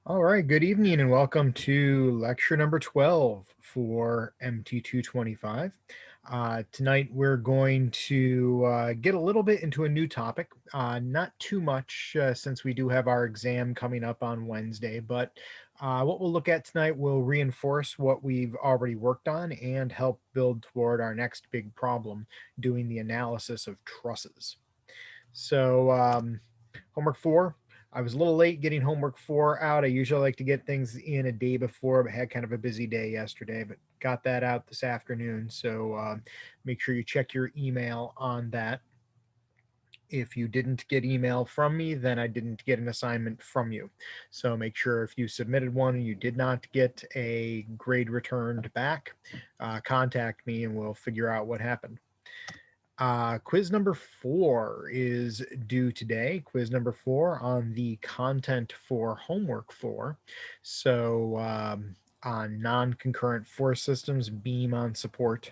All right, good evening and welcome to lecture number 12 for MT225. Tonight we're going to get a little bit into a new topic, not too much since we do have our exam coming up on Wednesday, but what we'll look at tonight will reinforce what we've already worked on and help build toward our next big problem, doing the analysis of trusses. So, homework 4. I was a little late getting homework 4 out. I usually like to get things in a day before, but had kind of a busy day yesterday, but got that out this afternoon. So make sure you check your email on that. If you didn't get email from me, then I didn't get an assignment from you. So make sure if you submitted one and you did not get a grade returned back, contact me and we'll figure out what happened. Quiz number 4 is due today. Quiz number 4 on the content for homework 4. So, on non-concurrent force systems, beam on support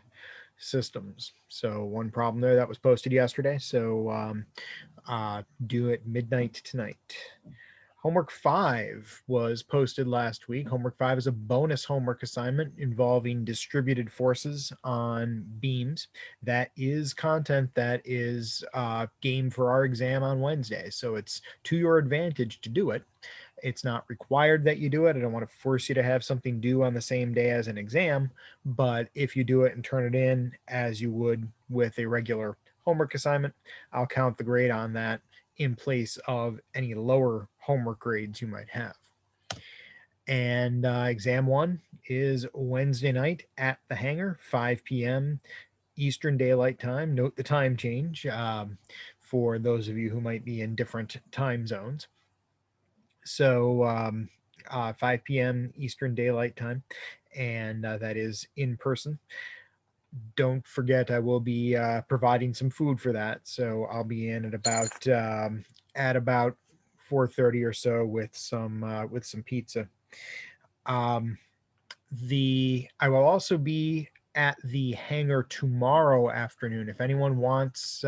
systems. So one problem there that was posted yesterday. So, due at midnight tonight. Homework 5 was posted last week. Homework 5 is a bonus homework assignment involving distributed forces on beams. That is content that is game for our exam on Wednesday. So it's to your advantage to do it. It's not required that you do it. I don't want to force you to have something due on the same day as an exam, but if you do it and turn it in as you would with a regular homework assignment, I'll count the grade on that in place of any lower homework grades you might have. And exam 1 is Wednesday night at the hangar, 5 p.m. Eastern Daylight Time. Note the time change for those of you who might be in different time zones. So 5 p.m. Eastern Daylight Time, and that is in person. Don't forget, I will be providing some food for that. So I'll be in at about 4:30 or so with some pizza. Um, the I will also be at the hangar tomorrow afternoon. If anyone wants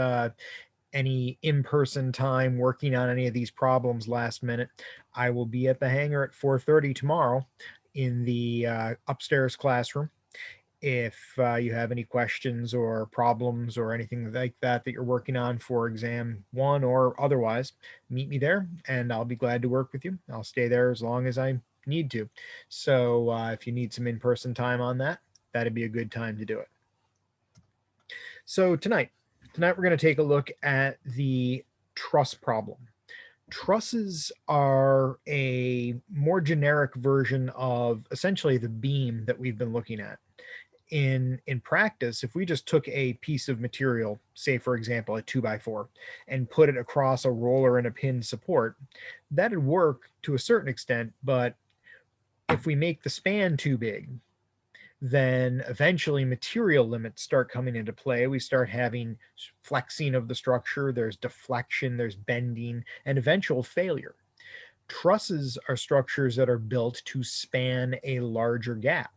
any in-person time working on any of these problems last minute, I will be at the hangar at 4:30 tomorrow in the upstairs classroom. If you have any questions or problems or anything like that that you're working on for exam 1 or otherwise, meet me there and I'll be glad to work with you. I'll stay there as long as I need to. So if you need some in-person time on that, that'd be a good time to do it. So tonight we're going to take a look at the truss problem. Trusses are a more generic version of essentially the beam that we've been looking at. In practice, if we just took a piece of material, say for example a 2x4, and put it across a roller and a pin support, that'd work to a certain extent. But if we make the span too big, then eventually material limits start coming into play. We start having flexing of the structure, there's deflection, there's bending, and eventual failure. Trusses are structures that are built to span a larger gap.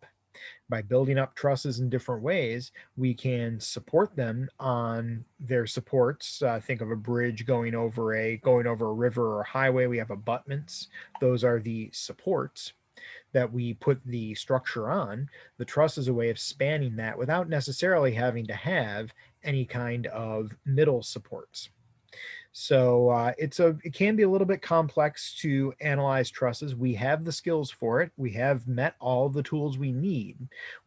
By building up trusses in different ways, we can support them on their supports. Think of a bridge going over a river or a highway. We have abutments; those are the supports that we put the structure on. The truss is a way of spanning that without necessarily having to have any kind of middle supports. So it can be a little bit complex to analyze trusses. We have the skills for it. We have met all the tools we need.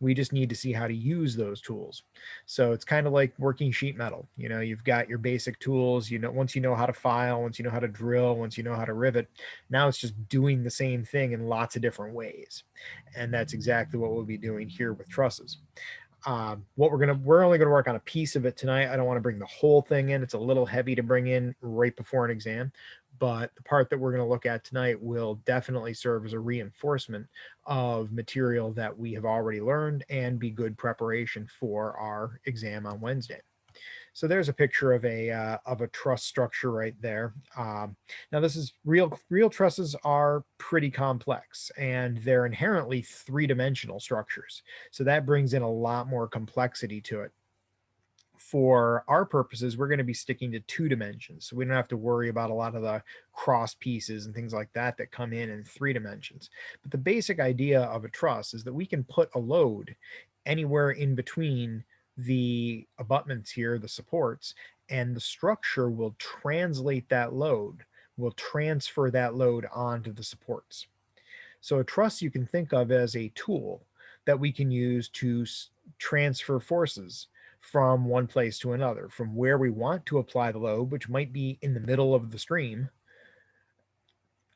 We just need to see how to use those tools. So it's kind of like working sheet metal. You know, you've got your basic tools. You know, once you know how to file, once you know how to drill, once you know how to rivet, now it's just doing the same thing in lots of different ways. And that's exactly what we'll be doing here with trusses. We're only gonna work on a piece of it tonight. I don't want to bring the whole thing in. It's a little heavy to bring in right before an exam, but the part that we're going to look at tonight will definitely serve as a reinforcement of material that we have already learned and be good preparation for our exam on Wednesday. So there's a picture of a truss structure right there. Now this is real trusses are pretty complex and they're inherently three-dimensional structures. So that brings in a lot more complexity to it. for our purposes, we're going to be sticking to 2 dimensions. So we don't have to worry about a lot of the cross pieces and things like that that come in 3 dimensions. But the basic idea of a truss is that we can put a load anywhere in between the abutments here, the supports, and the structure will translate that load, will transfer that load onto the supports. So a truss you can think of as a tool that we can use to transfer forces from one place to another, from where we want to apply the load, which might be in the middle of the stream,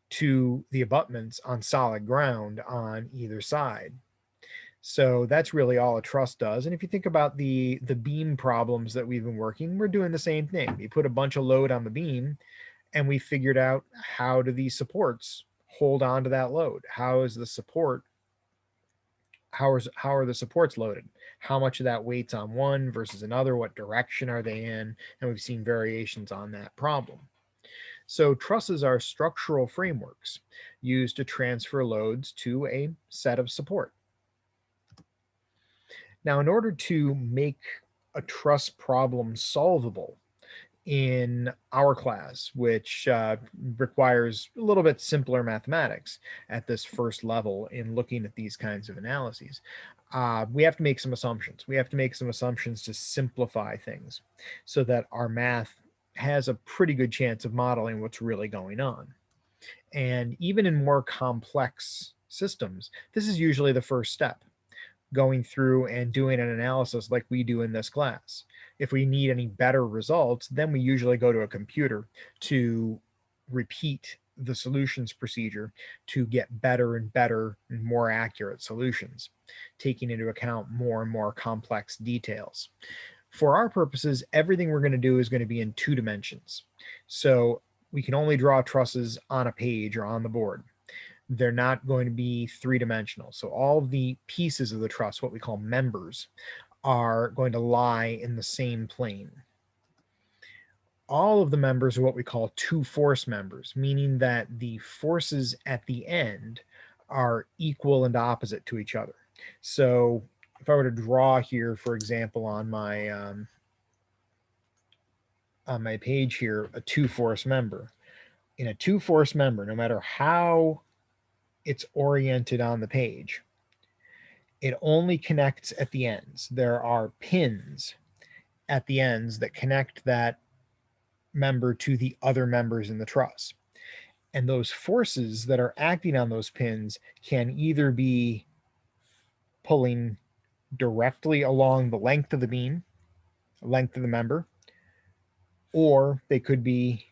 to the abutments on solid ground on either side. So that's really all a truss does. And if you think about the beam problems that we've been working, we're doing the same thing. We put a bunch of load on the beam and we figured out how do these supports hold on to that load? How is the support how are the supports loaded? How much of that weight's on one versus another? What direction are they in? And we've seen variations on that problem. So trusses are structural frameworks used to transfer loads to a set of support. Now, in order to make a truss problem solvable in our class, which requires a little bit simpler mathematics at this first level in looking at these kinds of analyses, we have to make some assumptions. We have to make some assumptions to simplify things so that our math has a pretty good chance of modeling what's really going on. And even in more complex systems, this is usually the first step, going through and doing an analysis like we do in this class. If we need any better results, then we usually go to a computer to repeat the solutions procedure to get better and better and more accurate solutions, taking into account more and more complex details. For our purposes, everything we're going to do is going to be in 2 dimensions. So we can only draw trusses on a page or on the board. They're not going to be 3 dimensional. So all of the pieces of the truss, what we call members, are going to lie in the same plane. All of the members are what we call 2-force members, meaning that the forces at the end are equal and opposite to each other. So if I were to draw here, for example, on my page here, a 2-force member. In a 2-force member, no matter how it's oriented on the page, it only connects at the ends. There are pins at the ends that connect that member to the other members in the truss. And those forces that are acting on those pins can either be pulling directly along the length of the beam, length of the member, or they could be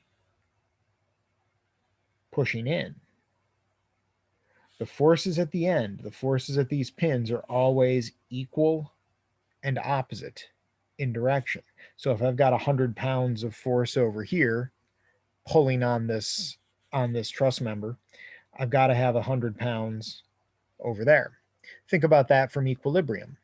pushing in. The forces at the end, the forces at these pins are always equal and opposite in direction. So if I've got 100 pounds of force over here pulling on this truss member, I've got to have 100 pounds over there. Think about that from equilibrium.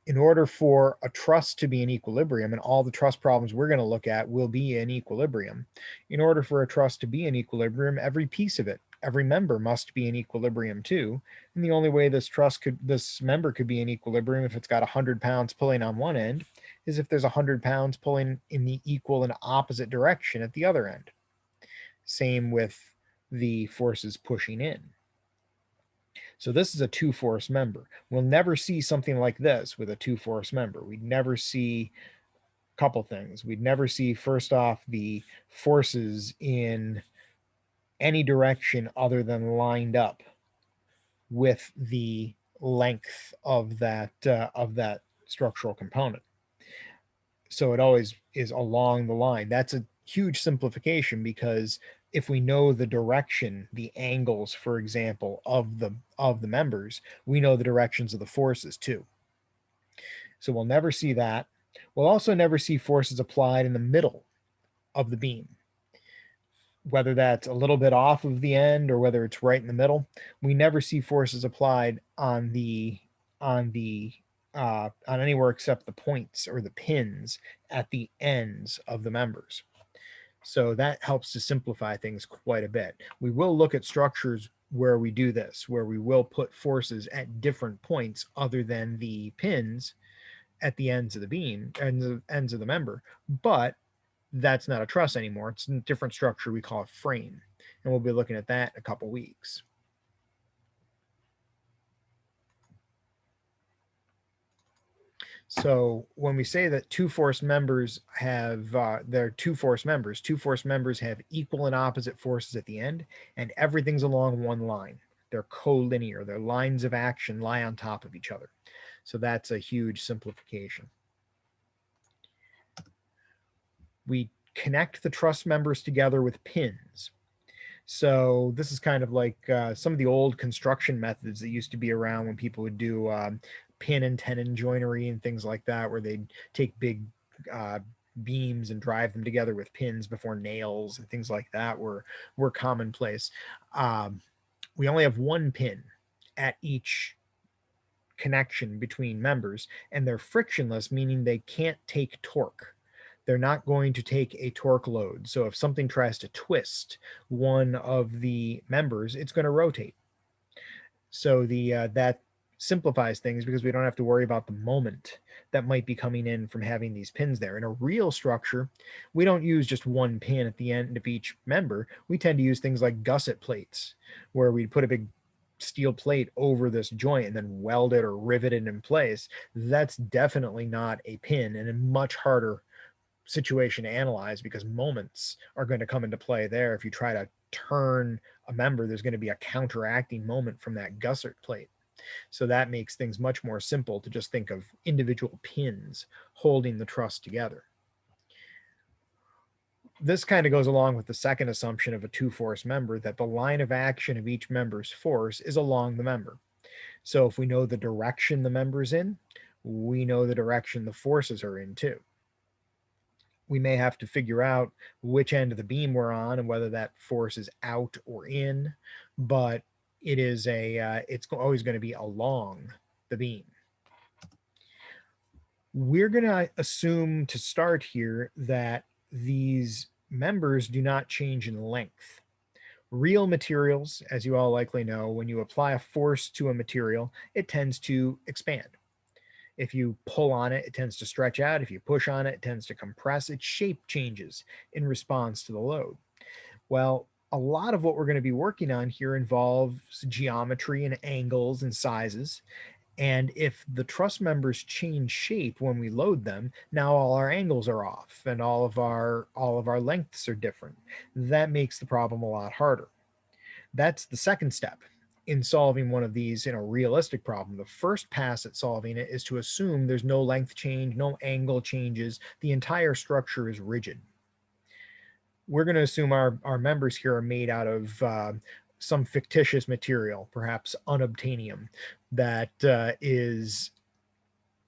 In order for a truss to be in equilibrium, and all the truss problems we're going to look at will be in equilibrium, in order for a truss to be in equilibrium, every piece of it, every member must be in equilibrium too. And the only way this member could be in equilibrium if it's got 100 pounds pulling on one end is if there's 100 pounds pulling in the equal and opposite direction at the other end. Same with the forces pushing in. So this is a 2-force member. We'll never see something like this with a 2-force member. We'd never see a couple things. We'd never see, first off, the forces in any direction other than lined up with the length of that structural component. So it always is along the line. That's a huge simplification, because if we know the direction, the angles, for example, of the members, we know the directions of the forces too. So we'll never see that. We'll also never see forces applied in the middle of the beam, whether that's a little bit off of the end or whether it's right in the middle. We never see forces applied on anywhere except the points or the pins at the ends of the members. So that helps to simplify things quite a bit. We will look at structures where we do this, where we will put forces at different points other than the pins at the ends of the beam and the ends of the member, but that's not a truss anymore. It's a different structure we call a frame, and we'll be looking at that in a couple weeks. So when we say that two force members have, they're two force members have equal and opposite forces at the end, and everything's along one line. They're collinear. Their lines of action lie on top of each other. So that's a huge simplification. We connect the truss members together with pins. So this is kind of like some of the old construction methods that used to be around when people would do pin and tenon joinery and things like that, where they'd take big uh, beams and drive them together with pins before nails and things like that were commonplace. Um, we only have one pin at each connection between members, and they're frictionless, meaning they can't take torque. They're not going to take a torque load. So if something tries to twist one of the members, it's going to rotate. So the that simplifies things because we don't have to worry about the moment that might be coming in from having these pins there. In a real structure, we don't use just one pin at the end of each member. We tend to use things like gusset plates, where we put a big steel plate over this joint and then weld it or rivet it in place. That's definitely not a pin, and a much harder situation to analyze because moments are going to come into play there. If you try to turn a member, there's going to be a counteracting moment from that gusset plate. So that makes things much more simple to just think of individual pins holding the truss together. This kind of goes along with the second assumption of a two force member, that the line of action of each member's force is along the member. So if we know the direction the member's in, we know the direction the forces are in too. We may have to figure out which end of the beam we're on and whether that force is out or in, but it's always going to be along the beam. We're going to assume to start here that these members do not change in length. Real materials, as you all likely know, when you apply a force to a material, it tends to expand. If you pull on it, it tends to stretch out. If you push on it, it tends to compress. Its shape changes in response to the load. Well, a lot of what we're going to be working on here involves geometry and angles and sizes. And if the truss members change shape when we load them, now all our angles are off and all of our lengths are different. That makes the problem a lot harder. That's the second step in solving one of these in a realistic problem. The first pass at solving it is to assume there's no length change, no angle changes, the entire structure is rigid. We're going to assume our members here are made out of some fictitious material, perhaps unobtainium, that is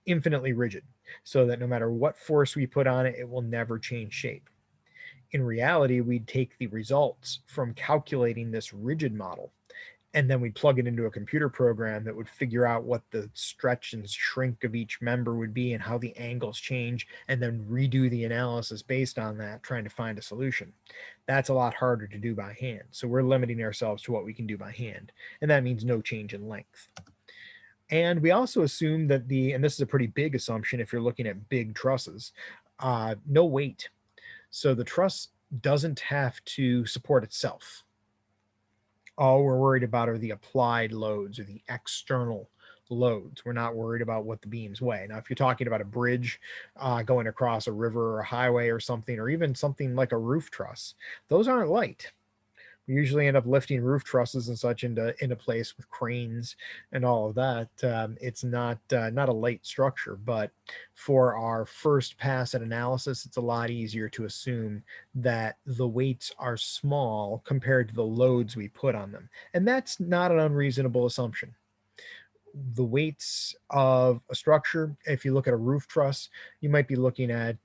infinitely rigid, so that no matter what force we put on it, it will never change shape. In reality, we'd take the results from calculating this rigid model, and then we'd plug it into a computer program that would figure out what the stretch and shrink of each member would be and how the angles change, and then redo the analysis based on that, trying to find a solution. That's a lot harder to do by hand. So we're limiting ourselves to what we can do by hand, and that means no change in length. And we also assume that and this is a pretty big assumption if you're looking at big trusses, no weight. So the truss doesn't have to support itself. All we're worried about are the applied loads or the external loads. We're not worried about what the beams weigh. Now, if you're talking about a bridge going across a river or a highway or something, or even something like a roof truss, those aren't light. We usually end up lifting roof trusses and such into place with cranes and all of that. It's not a light structure, but for our first pass at analysis, it's a lot easier to assume that the weights are small compared to the loads we put on them, and that's not an unreasonable assumption. The weights of a structure, if you look at a roof truss, you might be looking at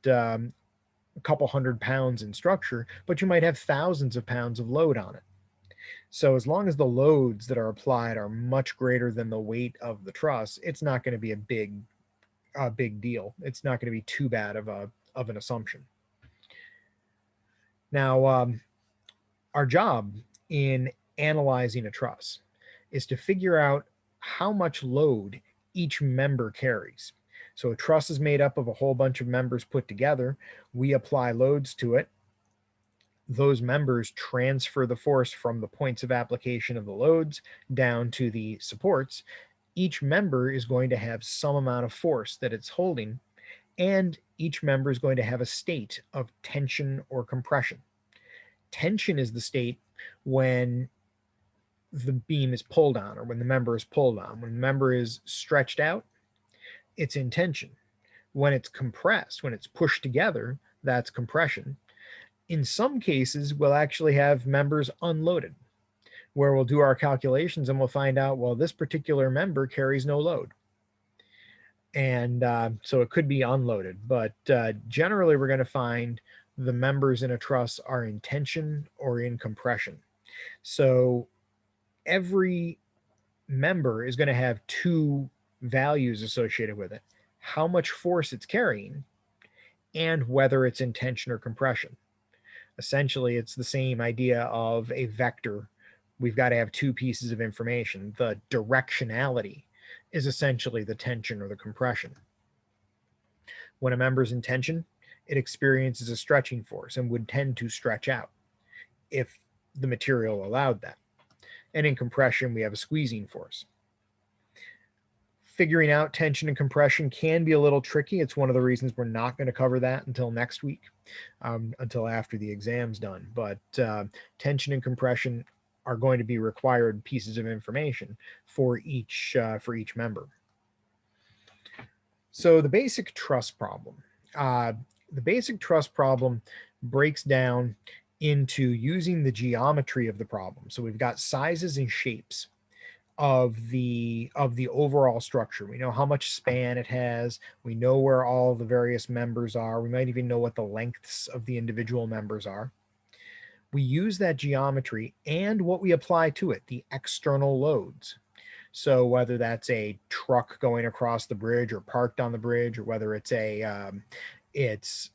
a couple 100 pounds in structure, but you might have thousands of pounds of load on it. So as long as the loads that are applied are much greater than the weight of the truss, it's not going to be a big deal. It's not going to be too bad of an assumption. Now, our job in analyzing a truss is to figure out how much load each member carries. So a truss is made up of a whole bunch of members put together. We apply loads to it. Those members transfer the force from the points of application of the loads down to the supports. Each member is going to have some amount of force that it's holding, and each member is going to have a state of tension or compression. Tension is the state when the beam is pulled on, or when the member is pulled on. When the member is stretched out, it's in tension. When it's compressed, when it's pushed together, that's compression. In some cases, we'll actually have members unloaded, where we'll do our calculations and we'll find out, well, this particular member carries no load. And so it could be unloaded, but generally we're going to find the members in a truss are in tension or in compression. So every member is going to have two values associated with it: how much force it's carrying and whether it's in tension or compression. Essentially, it's the same idea of a vector. We've got to have two pieces of information. The directionality is essentially the tension or the compression. When a member's in tension, it experiences a stretching force and would tend to stretch out if the material allowed that. And in compression, we have a squeezing force. Figuring out tension and compression can be a little tricky. It's one of the reasons we're not going to cover that until next week, until after the exam's done. But tension and compression are going to be required pieces of information for each member. So the basic truss problem. The basic truss problem breaks down into using the geometry of the problem. So we've got sizes and shapes of the overall structure. We know how much span it has. We know where all the various members are. We might even know what the lengths of the individual members are. We use that geometry and what we apply to it, the external loads. So whether that's a truck going across the bridge or parked on the bridge, or whether it's a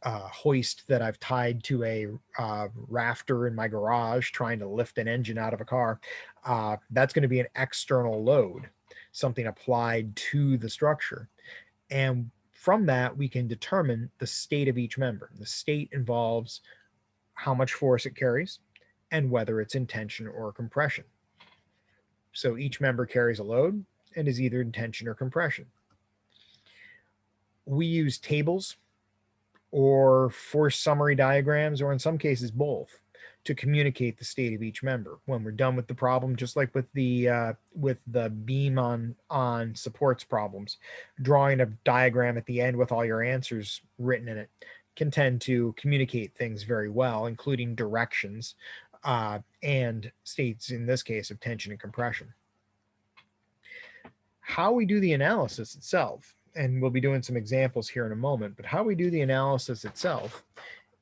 hoist that I've tied to a rafter in my garage trying to lift an engine out of a car, that's going to be an external load, something applied to the structure. And from that, we can determine the state of each member. The state involves how much force it carries and whether it's in tension or compression. So each member carries a load and is either in tension or compression. We use tables or force summary diagrams, or in some cases both, to communicate the state of each member. When we're done with the problem, just like with the beam on supports problems, drawing a diagram at the end with all your answers written in it can tend to communicate things very well, including directions and states, in this case, of tension and compression. How we do the analysis itself, and we'll be doing some examples here in a moment, but how we do the analysis itself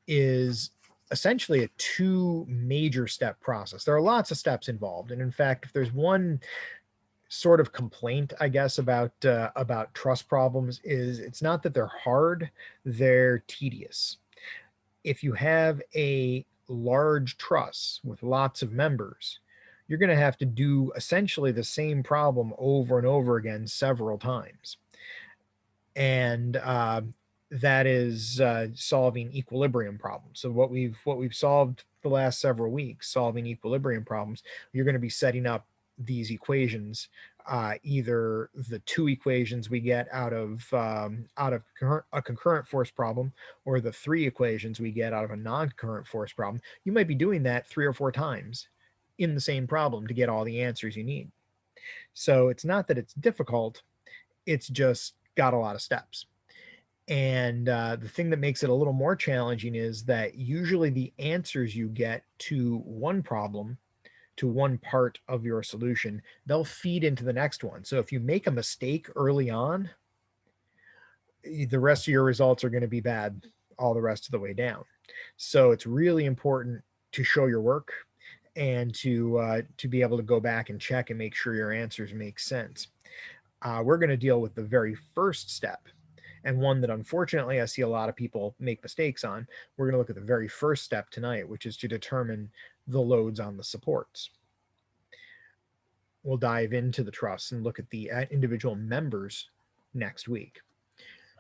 is essentially a two major step process. There are lots of steps involved. And in fact, if there's one sort of complaint, I guess, about truss problems, is it's not that they're hard, they're tedious. If you have a large truss with lots of members, you're going to have to do essentially the same problem over and over again several times. And that is solving equilibrium problems. So what we've solved the last several weeks, solving equilibrium problems, you're going to be setting up these equations, either the two equations we get out of a concurrent force problem, or the three equations we get out of a non-concurrent force problem. You might be doing that 3 or 4 times in the same problem to get all the answers you need. So it's not that it's difficult, it's just got a lot of steps. And the thing that makes it a little more challenging is that usually the answers you get to one problem, to one part of your solution, they'll feed into the next one. So if you make a mistake early on, the rest of your results are going to be bad all the rest of the way down. So it's really important to show your work and to be able to go back and check and make sure your answers make sense. We're going to deal with the very first step, and one that unfortunately I see a lot of people make mistakes on. We're going to look at the very first step tonight, which is to determine the loads on the supports. We'll dive into the truss and look at the individual members next week.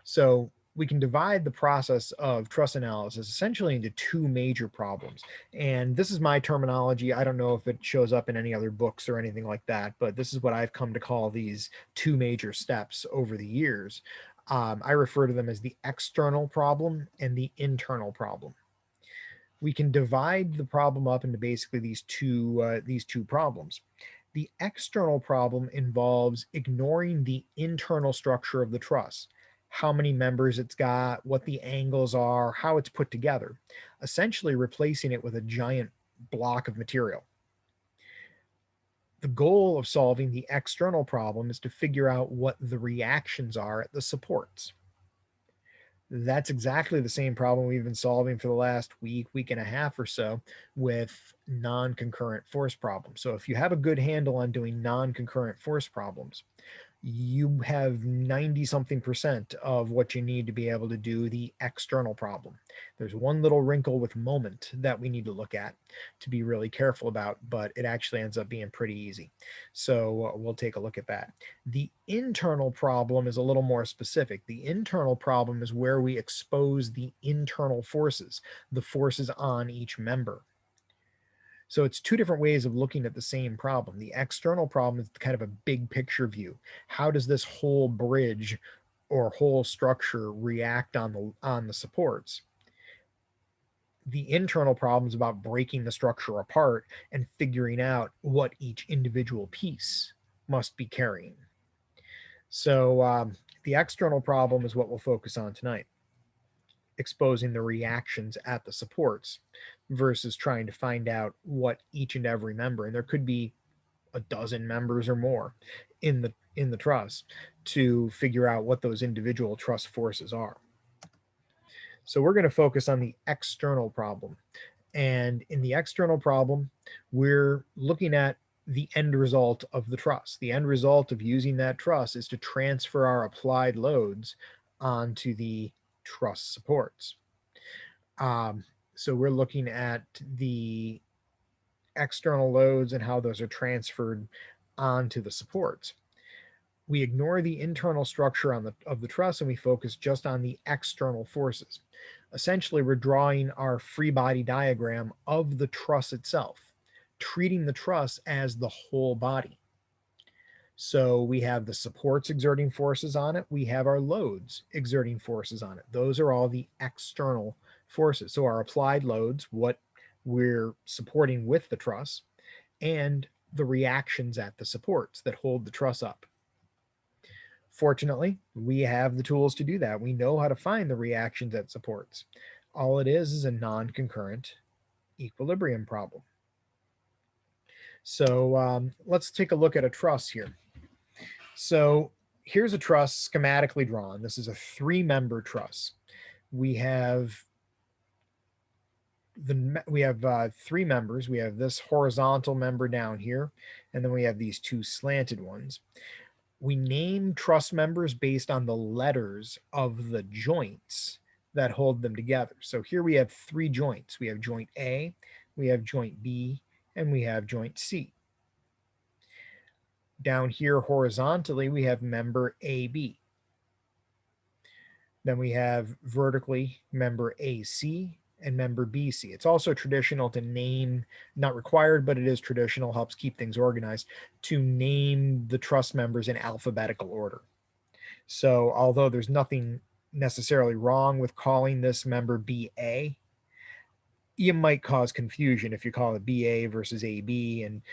So we can divide the process of truss analysis essentially into two major problems. And this is my terminology. I don't know if it shows up in any other books or anything like that, but this is what I've come to call these two major steps over the years. I refer to them as the external problem and the internal problem. We can divide the problem up into basically these two problems. The external problem involves ignoring the internal structure of the truss, how many members it's got, what the angles are, how it's put together, essentially replacing it with a giant block of material. The goal of solving the external problem is to figure out what the reactions are at the supports. That's exactly the same problem we've been solving for the last week and a half or so with non-concurrent force problems. So if you have a good handle on doing non-concurrent force problems, you have 90 something percent of what you need to be able to do the external problem. There's one little wrinkle with moment that we need to look at to be really careful about, but it actually ends up being pretty easy. So we'll take a look at that. The internal problem is a little more specific. The internal problem is where we expose the internal forces, the forces on each member. So it's two different ways of looking at the same problem. The external problem is kind of a big picture view. How does this whole bridge or whole structure react on the supports? The internal problem is about breaking the structure apart and figuring out what each individual piece must be carrying. So the external problem is what we'll focus on tonight, exposing the reactions at the supports versus trying to find out what each and every member, and there could be a dozen members or more in the truss, to figure out what those individual truss forces are. So we're going to focus on the external problem. And in the external problem, we're looking at the end result of the truss. The end result of using that truss is to transfer our applied loads onto the truss supports. So we're looking at the external loads and how those are transferred onto the supports. We ignore the internal structure of the truss and we focus just on the external forces. Essentially, we're drawing our free body diagram of the truss itself, treating the truss as the whole body. So we have the supports exerting forces on it. We have our loads exerting forces on it. Those are all the external forces. So our applied loads, what we're supporting with the truss, and the reactions at the supports that hold the truss up. Fortunately, we have the tools to do that. We know how to find the reactions at supports. All it is a non-concurrent equilibrium problem. So let's take a look at a truss here. So here's a truss schematically drawn. This is a 3-member truss. We have 3 members. We have this horizontal member down here, and then we have these 2 slanted ones. We name truss members based on the letters of the joints that hold them together. So here we have 3 joints. We have joint A, we have joint B, and we have joint C. Down here horizontally, we have member AB. Then we have vertically member AC and member BC. It's also traditional to name, not required, but it is traditional, helps keep things organized, to name the truss members in alphabetical order. So although there's nothing necessarily wrong with calling this member BA, you might cause confusion if you call it BA versus AB, and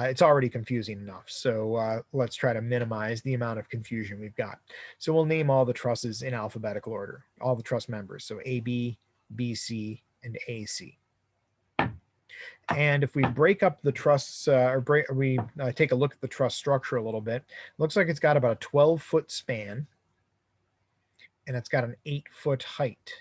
it's already confusing enough. So let's try to minimize the amount of confusion we've got. So we'll name all the trusses in alphabetical order, all the truss members. So AB, BC, and AC. And if we break up the truss, we take a look at the truss structure a little bit, looks like it's got about a 12-foot span, and it's got an 8-foot height.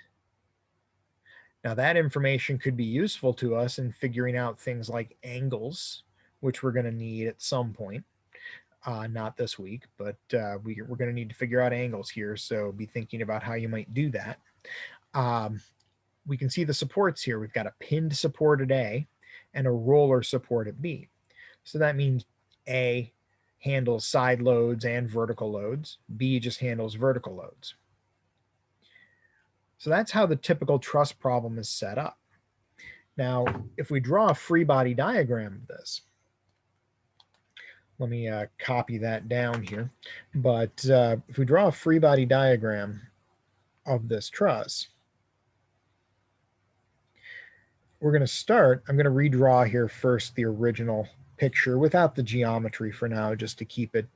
Now that information could be useful to us in figuring out things like angles, which we're going to need at some point. Not this week, but we're going to need to figure out angles here. So be thinking about how you might do that. We can see the supports here. We've got a pinned support at A and a roller support at B. So that means A handles side loads and vertical loads. B just handles vertical loads. So that's how the typical truss problem is set up. Now, if we draw a free body diagram of this, let me copy that down here. But if we draw a free body diagram of this truss, we're going to start, I'm going to redraw here first the original picture without the geometry for now, just to keep it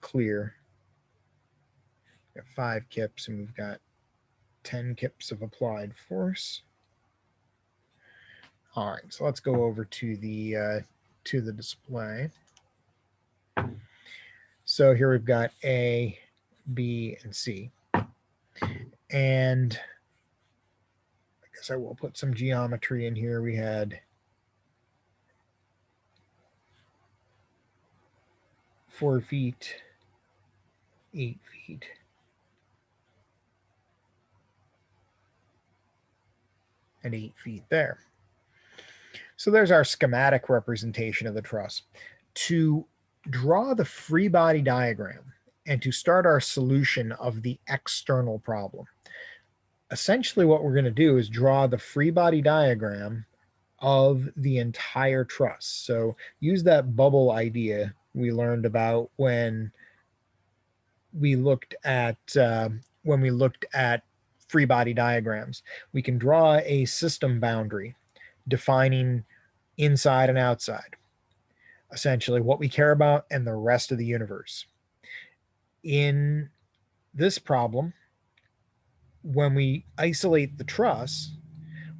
clear. We've got 5 kips and we've got 10 kips of applied force. All right, so let's go over to the display. So here we've got A, B, and C. And I guess I will put some geometry in here. We had 4 feet, 8 feet, and 8 feet there. So there's our schematic representation of the truss. To draw the free body diagram and to start our solution of the external problem, essentially what we're going to do is draw the free body diagram of the entire truss. So use that bubble idea we learned about when we looked at free body diagrams. We can draw a system boundary defining inside and outside, essentially what we care about and the rest of the universe. In this problem, when we isolate the truss,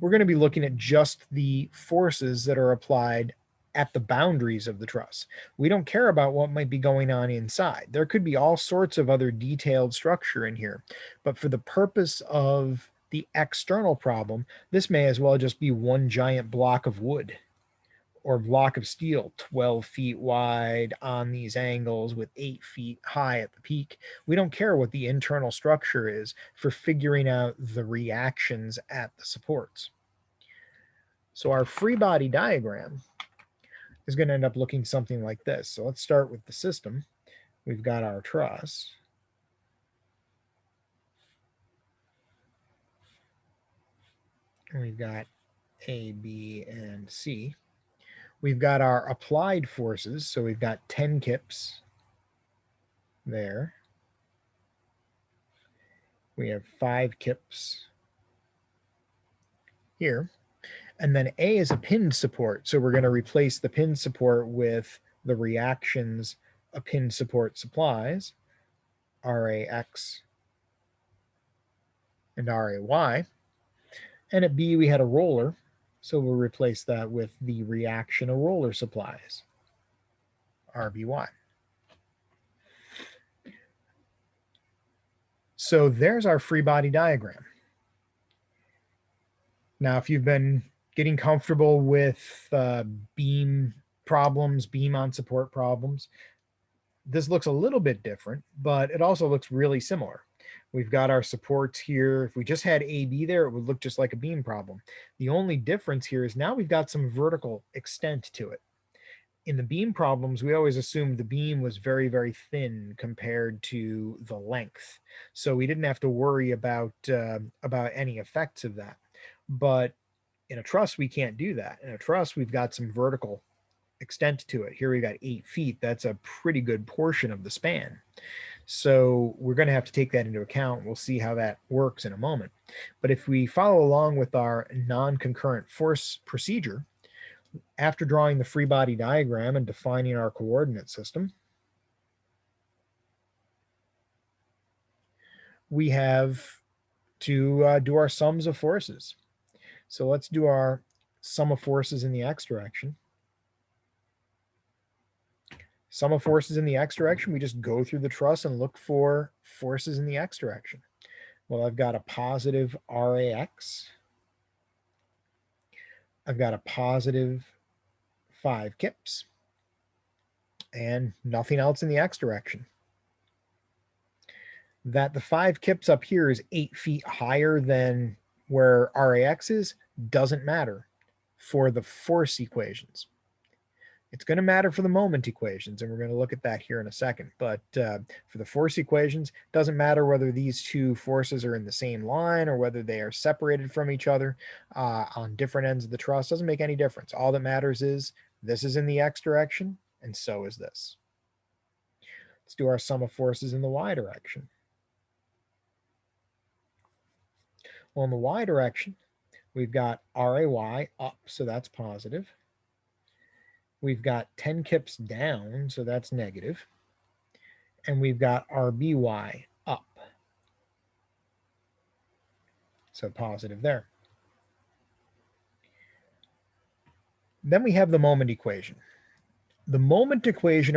we're going to be looking at just the forces that are applied at the boundaries of the truss. We don't care about what might be going on inside. There could be all sorts of other detailed structure in here, but for the purpose of the external problem, this may as well just be one giant block of wood or block of steel, 12 feet wide on these angles with 8 feet high at the peak. We don't care what the internal structure is for figuring out the reactions at the supports. So our free body diagram is going to end up looking something like this. So let's start with the system. We've got our truss. And we've got A, B, and C. We've got our applied forces. So we've got 10 kips there. We have 5 kips here. And then A is a pinned support. So we're going to replace the pinned support with the reactions a pinned support supplies, RAX and RAY. And at B, we had a roller. So we'll replace that with the reaction a roller supplies, RBY. So there's our free body diagram. Now, if you've been getting comfortable with beam problems, beam on support problems, this looks a little bit different, but it also looks really similar. We've got our supports here. If we just had AB there, it would look just like a beam problem. The only difference here is now we've got some vertical extent to it. In the beam problems, we always assumed the beam was very, very thin compared to the length. So we didn't have to worry about any effects of that. But in a truss, we can't do that. In a truss, we've got some vertical extent to it. Here we got 8 feet. That's a pretty good portion of the span. So we're going to have to take that into account. We'll see how that works in a moment. But if we follow along with our non-concurrent force procedure, after drawing the free body diagram and defining our coordinate system, we have to do our sums of forces. So let's do our sum of forces in the x direction. Sum of forces in the x direction, we just go through the truss and look for forces in the x direction. Well, I've got a positive RAX. I've got a positive 5 kips and nothing else in the x direction. That the 5 kips up here is 8 feet higher than where RAX is doesn't matter for the force equations. It's going to matter for the moment equations, and we're going to look at that here in a second. But for the force equations, it doesn't matter whether these two forces are in the same line or whether they are separated from each other on different ends of the truss. Doesn't make any difference. All that matters is this is in the x direction, and so is this. Let's do our sum of forces in the y direction. Well, in the y direction, we've got RAY up, so that's positive. We've got 10 kips down, so that's negative. And we've got RBY up, so positive there. Then we have the moment equation. The moment equation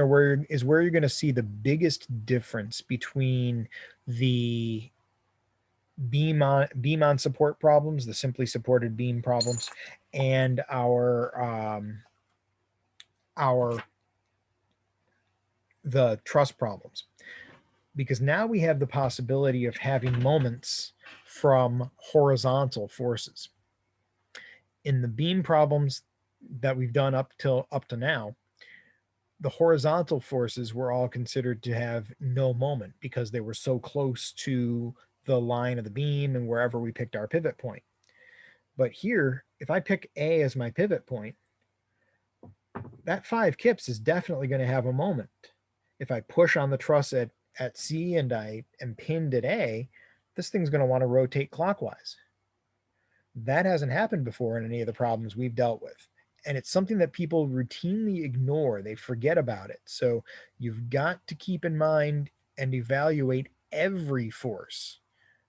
is where you're going to see the biggest difference between the beam on support problems, the simply supported beam problems, and the truss problems, because now we have the possibility of having moments from horizontal forces. In the beam problems that we've done up to now, the horizontal forces were all considered to have no moment because they were so close to the line of the beam and wherever we picked our pivot point. But here, if I pick A as my pivot point, that 5 kips is definitely going to have a moment. If I push on the truss at C and I am pinned at A, this thing's going to want to rotate clockwise. That hasn't happened before in any of the problems we've dealt with. And it's something that people routinely ignore. They forget about it. So you've got to keep in mind and evaluate every force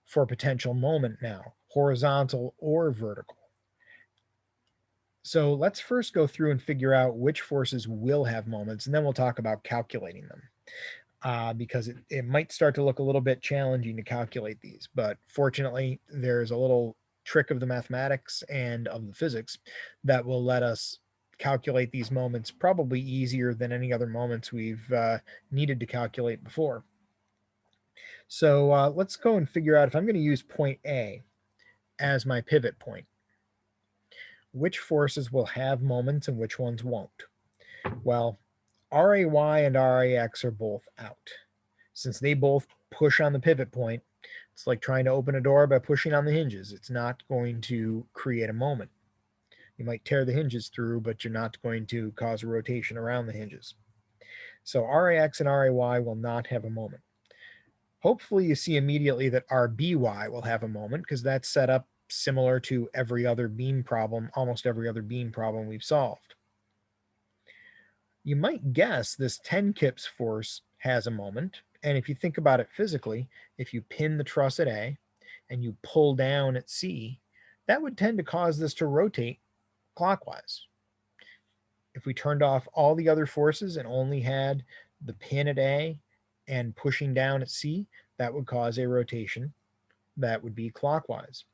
for potential moment now, horizontal or vertical. So let's first go through and figure out which forces will have moments, and then we'll talk about calculating them. Because it might start to look a little bit challenging to calculate these. But fortunately, there's a little trick of the mathematics and of the physics that will let us calculate these moments probably easier than any other moments we've needed to calculate before. So let's go and figure out, if I'm going to use point A as my pivot point, which forces will have moments and which ones won't. Well, RAY and RAX are both out. Since they both push on the pivot point, it's like trying to open a door by pushing on the hinges. It's not going to create a moment. You might tear the hinges through, but you're not going to cause a rotation around the hinges. So RAX and RAY will not have a moment. Hopefully you see immediately that RBY will have a moment, because that's set up similar to every other beam problem, almost every other beam problem we've solved. You might guess this 10 kips force has a moment. And if you think about it physically, if you pin the truss at A and you pull down at C, that would tend to cause this to rotate clockwise. If we turned off all the other forces and only had the pin at A and pushing down at C, that would cause a rotation that would be clockwise.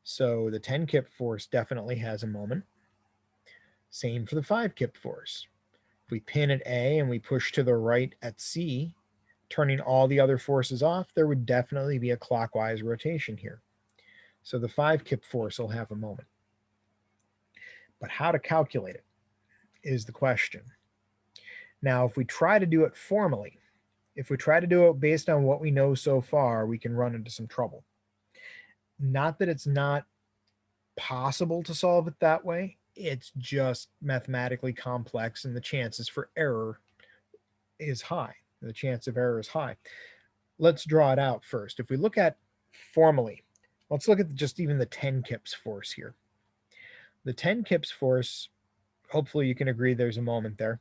So the 10 kip force definitely has a moment. Same for the 5 kip force. If we pin at A and we push to the right at C, turning all the other forces off, there would definitely be a clockwise rotation here. So the 5 kip force will have a moment. But how to calculate it is the question. Now, if we try to do it formally, if we try to do it based on what we know so far, we can run into some trouble. Not that it's not possible to solve it that way, it's just mathematically complex and the chances for error is high. The chance of error is high. Let's draw it out first. If we look at formally, let's look at just even the 10 kips force here. The 10 kips force, hopefully you can agree there's a moment there.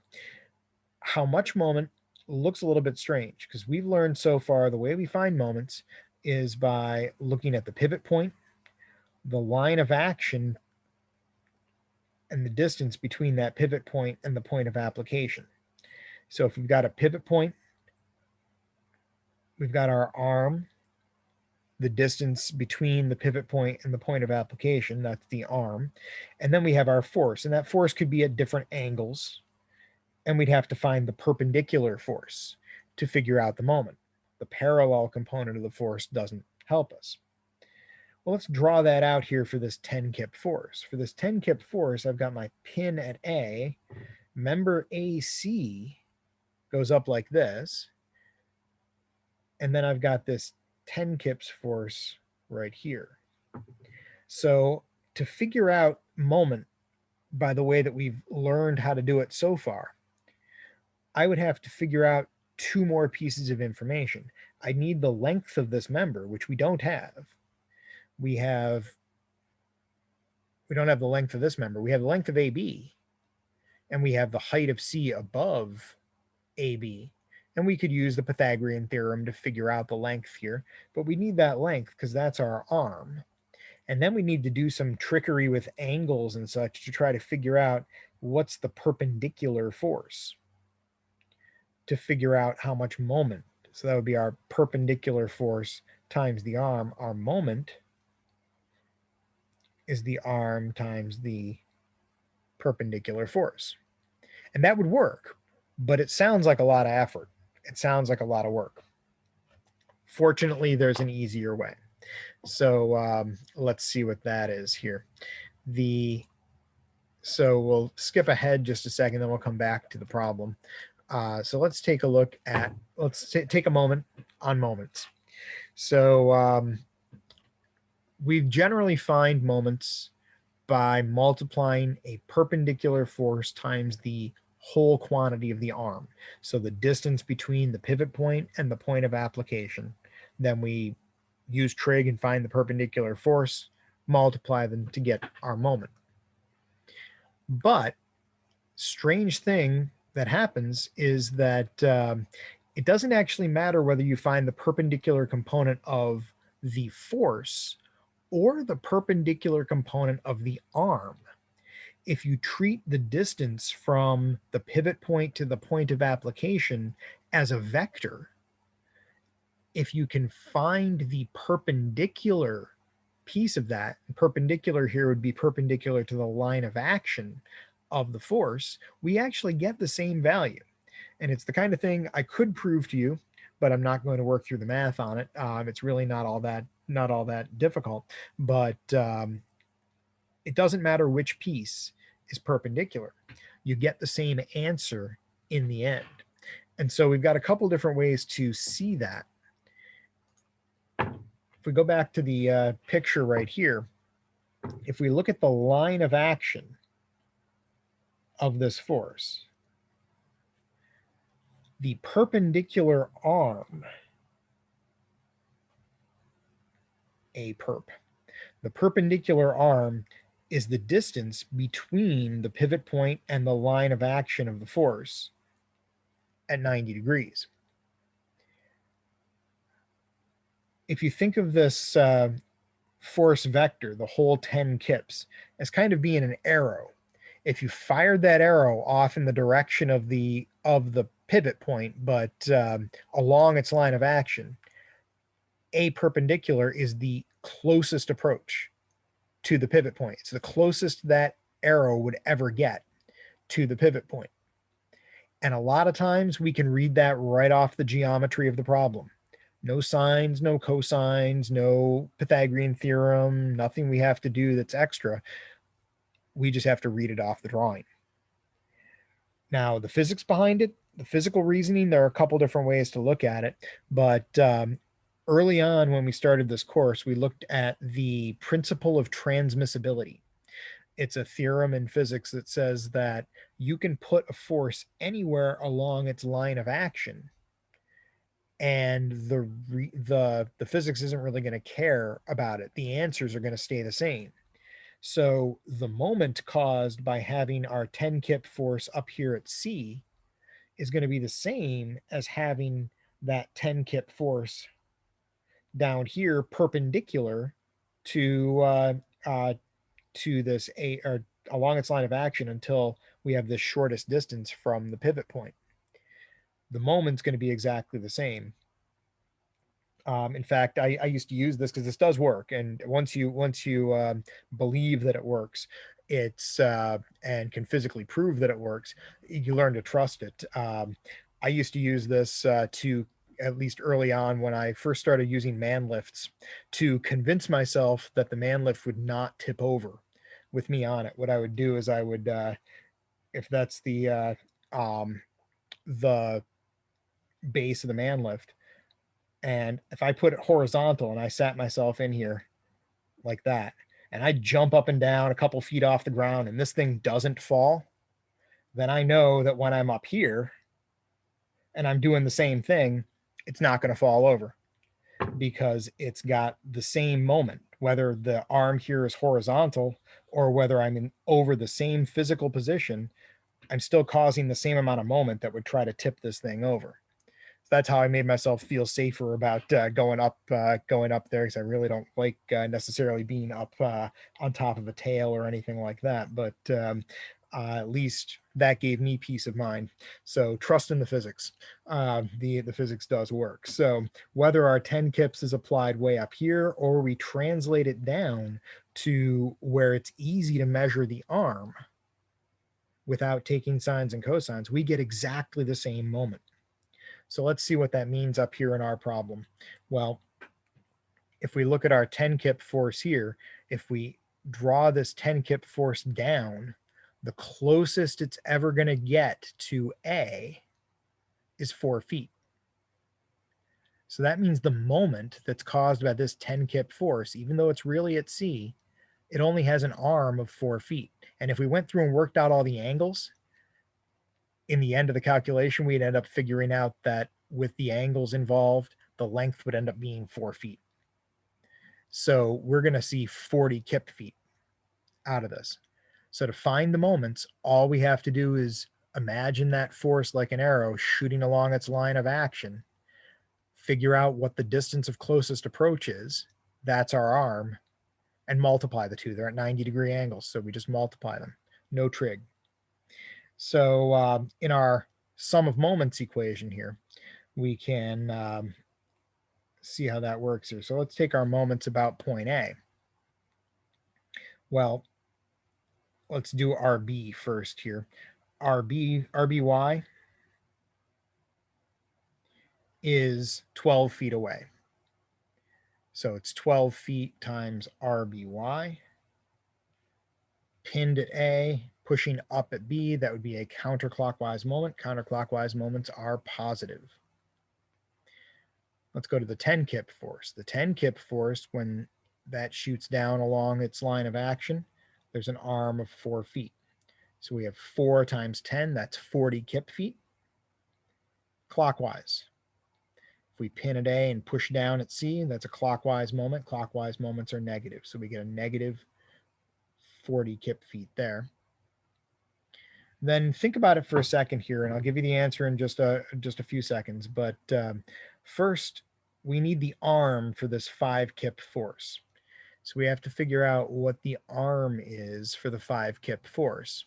How much moment looks a little bit strange, because we've learned so far the way we find moments is by looking at the pivot point, the line of action, and the distance between that pivot point and the point of application. So if we've got a pivot point, we've got our arm, the distance between the pivot point and the point of application, that's the arm. And then we have our force, and that force could be at different angles. And we'd have to find the perpendicular force to figure out the moment. The parallel component of the force doesn't help us. Well, let's draw that out here for this 10 kip force. For this 10 kip force, I've got my pin at A, Member AC goes up like this, and then I've got this 10 kips force right here. So to figure out moment by the way that we've learned how to do it so far, I would have to figure out two more pieces of information. I need the length of this member, which we don't have. We don't have the length of this member. We have the length of AB, and we have the height of C above AB. And we could use the Pythagorean theorem to figure out the length here, but we need that length because that's our arm. And then we need to do some trickery with angles and such to try to figure out what's the perpendicular force to figure out how much moment. So that would be our perpendicular force times the arm. Our moment is the arm times the perpendicular force. And that would work, but it sounds like a lot of effort. It sounds like a lot of work. Fortunately, there's an easier way. So let's see what that is here. So we'll skip ahead just a second, then we'll come back to the problem. So let's take a look at, take a moment on moments. So we generally find moments by multiplying a perpendicular force times the whole quantity of the arm. So the distance between the pivot point and the point of application. Then we use trig and find the perpendicular force, multiply them to get our moment. But strange thing that happens is that it doesn't actually matter whether you find the perpendicular component of the force or the perpendicular component of the arm. If you treat the distance from the pivot point to the point of application as a vector, if you can find the perpendicular piece of that, perpendicular here would be perpendicular to the line of action of the force, we actually get the same value. And it's the kind of thing I could prove to you, but I'm not going to work through the math on it. It's really not all that difficult. But it doesn't matter which piece is perpendicular. You get the same answer in the end. And so we've got a couple different ways to see that. If we go back to the picture right here, if we look at the line of action of this force, the perpendicular arm, a perp, the perpendicular arm is the distance between the pivot point and the line of action of the force at 90 degrees. If you think of this force vector, the whole 10 kips, as kind of being an arrow, if you fired that arrow off in the direction of the pivot point, but along its line of action, a perpendicular is the closest approach to the pivot point. It's the closest that arrow would ever get to the pivot point. And a lot of times we can read that right off the geometry of the problem. No sines, no cosines, no Pythagorean theorem, nothing we have to do that's extra. We just have to read it off the drawing. Now, the physics behind it, the physical reasoning, there are a couple different ways to look at it. But early on, when we started this course, we looked at the principle of transmissibility. It's a theorem in physics that says that you can put a force anywhere along its line of action, and the physics isn't really going to care about it. The answers are going to stay the same. So the moment caused by having our 10 kip force up here at C is going to be the same as having that 10 kip force down here perpendicular to this or along its line of action until we have this shortest distance from the pivot point. The moment's going to be exactly the same. In fact, I used to use this because this does work, and once you believe that it works, it's and can physically prove that it works, you learn to trust it. I used to use this to, at least early on when I first started using man lifts, to convince myself that the man lift would not tip over with me on it. What I would do is I would if that's um, the base of the man lift, and if I put it horizontal and I sat myself in here like that, and I jump up and down a couple feet off the ground and this thing doesn't fall, then I know that when I'm up here and I'm doing the same thing, it's not going to fall over because it's got the same moment, whether the arm here is horizontal or whether I'm in over the same physical position, I'm still causing the same amount of moment that would try to tip this thing over. That's how I made myself feel safer about going up there, because I really don't like necessarily being up on top of a tail or anything like that. But at least that gave me peace of mind. So trust in the physics. The physics does work. So whether our 10 kips is applied way up here or we translate it down to where it's easy to measure the arm without taking sines and cosines, we get exactly the same moment. So let's see what that means up here in our problem. Well, if we look at our 10 kip force here, if we draw this 10 kip force down, the closest it's ever going to get to A is 4 feet. So that means the moment that's caused by this 10 kip force, even though it's really at C, it only has an arm of 4 feet. And if we went through and worked out all the angles, in the end of the calculation, we'd end up figuring out that with the angles involved, the length would end up being 4 feet. So we're going to see 40 kip feet out of this. So to find the moments, all we have to do is imagine that force like an arrow shooting along its line of action, figure out what the distance of closest approach is, that's our arm, and multiply the two. They're at 90-degree angles, so we just multiply them. No trig. So in our sum of moments equation here, we can see how that works here. So let's take our moments about point A. Well, let's do RB first here. RBY is 12 feet away. So it's 12 feet times RBY. Pinned at A, pushing up at B, that would be a counterclockwise moment. Counterclockwise moments are positive. Let's go to the 10 kip force. The 10 kip force, when that shoots down along its line of action, there's an arm of 4 feet. So we have 4 times 10, that's 40 kip feet. Clockwise. If we pin at A and push down at C, that's a clockwise moment. Clockwise moments are negative. So we get a negative 40 kip feet there. Then think about it for a second here, and I'll give you the answer in just a few seconds. But first, we need the arm for this 5 kip force. So we have to figure out what the arm is for the 5 kip force.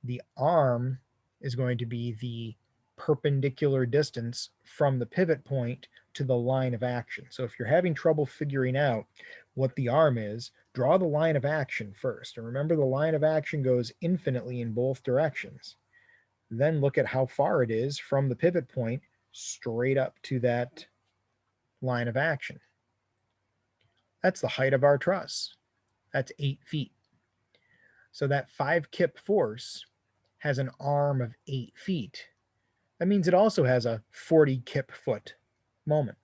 The arm is going to be the perpendicular distance from the pivot point to the line of action. So if you're having trouble figuring out what the arm is, draw the line of action first. And remember, the line of action goes infinitely in both directions. Then look at how far it is from the pivot point straight up to that line of action. That's the height of our truss. That's 8 feet. So that 5 kip force has an arm of 8 feet. That means it also has a 40 kip foot moment.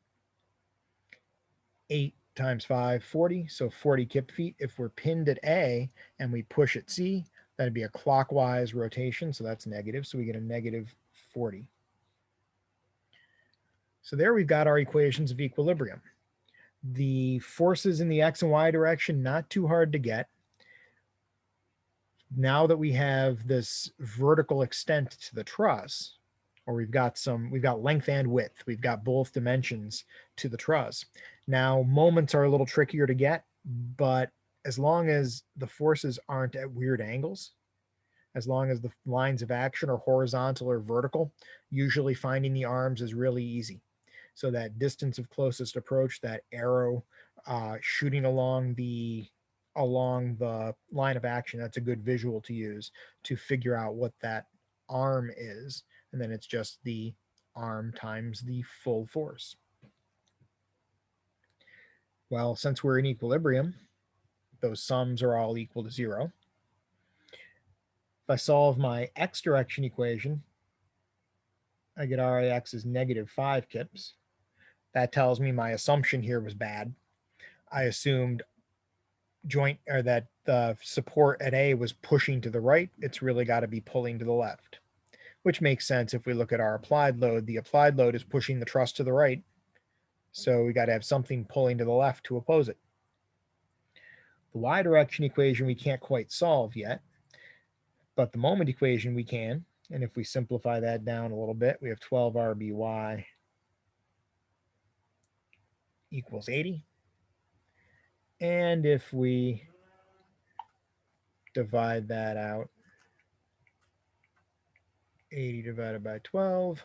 8 times 5, 40, so 40 kip feet. If we're pinned at A and we push at C, that'd be a clockwise rotation, so that's negative, so we get a negative 40. So there we've got our equations of equilibrium. The forces in the X and Y direction, not too hard to get. Now that we have this vertical extent to the truss, or we've got length and width, we've got both dimensions to the truss. Now moments are a little trickier to get, but as long as the forces aren't at weird angles, as long as the lines of action are horizontal or vertical, usually finding the arms is really easy. So that distance of closest approach, that arrow shooting along the line of action, that's a good visual to use to figure out what that arm is. And then it's just the arm times the full force. Well, since we're in equilibrium, those sums are all equal to 0. If I solve my x direction equation, I get RAX is -5 kips. That tells me my assumption here was bad. I assumed joint or that the support at A was pushing to the right. It's really got to be pulling to the left, which makes sense if we look at our applied load. The applied load is pushing the truss to the right, so we got to have something pulling to the left to oppose it. The y direction equation we can't quite solve yet, but the moment equation we can. And if we simplify that down a little bit, we have 12 RBY equals 80. And if we divide that out, 80 divided by 12,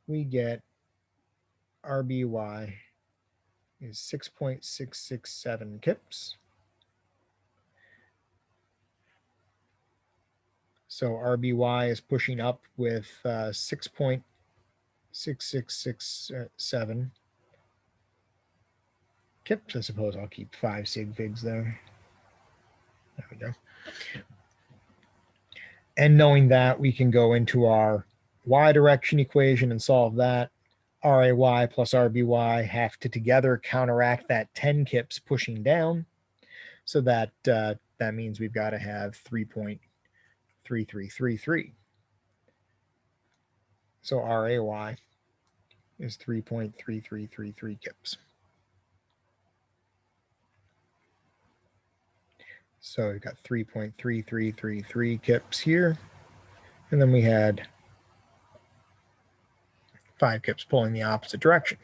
we get RBY is 6.667 kips. So RBY is pushing up with 6.6667 kips. I suppose I'll keep 5 sig figs there. There we go. And knowing that, we can go into our y direction equation and solve that. RAY plus RBY have to together counteract that 10 kips pushing down. So that means we've got to have 3.3333. So RAY is 3.3333 kips. So we've got 3.3333 kips here. And then we had 5 kips pulling the opposite direction.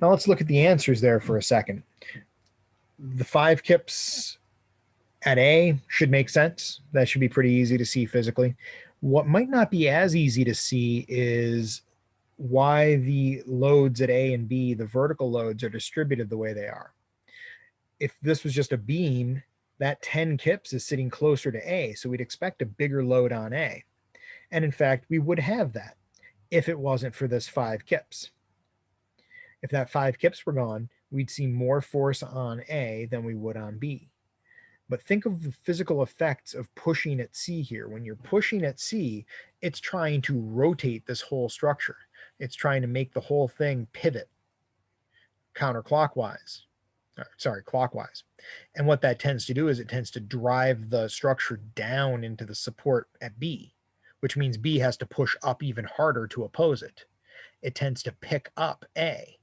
Now let's look at the answers there for a second. The 5 kips at A should make sense. That should be pretty easy to see physically. What might not be as easy to see is why the loads at A and B, the vertical loads, are distributed the way they are. If this was just a beam, that 10 kips is sitting closer to A, so we'd expect a bigger load on A. And in fact, we would have that if it wasn't for this 5 kips. If that 5 kips were gone, we'd see more force on A than we would on B. But think of the physical effects of pushing at C here. When you're pushing at C, it's trying to rotate this whole structure. It's trying to make the whole thing pivot clockwise. And what that tends to do is it tends to drive the structure down into the support at B, which means B has to push up even harder to oppose it. It tends to pick up A.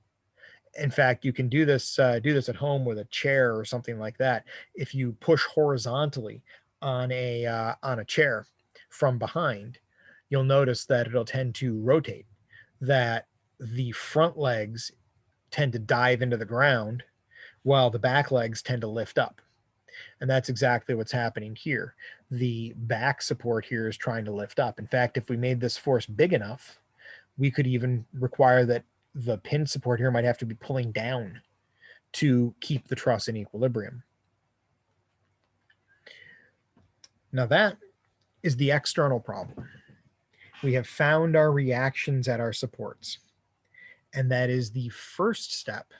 In fact, you can do this at home with a chair or something like that. If you push horizontally on a chair from behind, you'll notice that it'll tend to rotate, that the front legs tend to dive into the ground while the back legs tend to lift up. And that's exactly what's happening here. The back support here is trying to lift up. In fact, if we made this force big enough, we could even require that the pin support here might have to be pulling down to keep the truss in equilibrium. Now that is the external problem. We have found our reactions at our supports, and that is the first step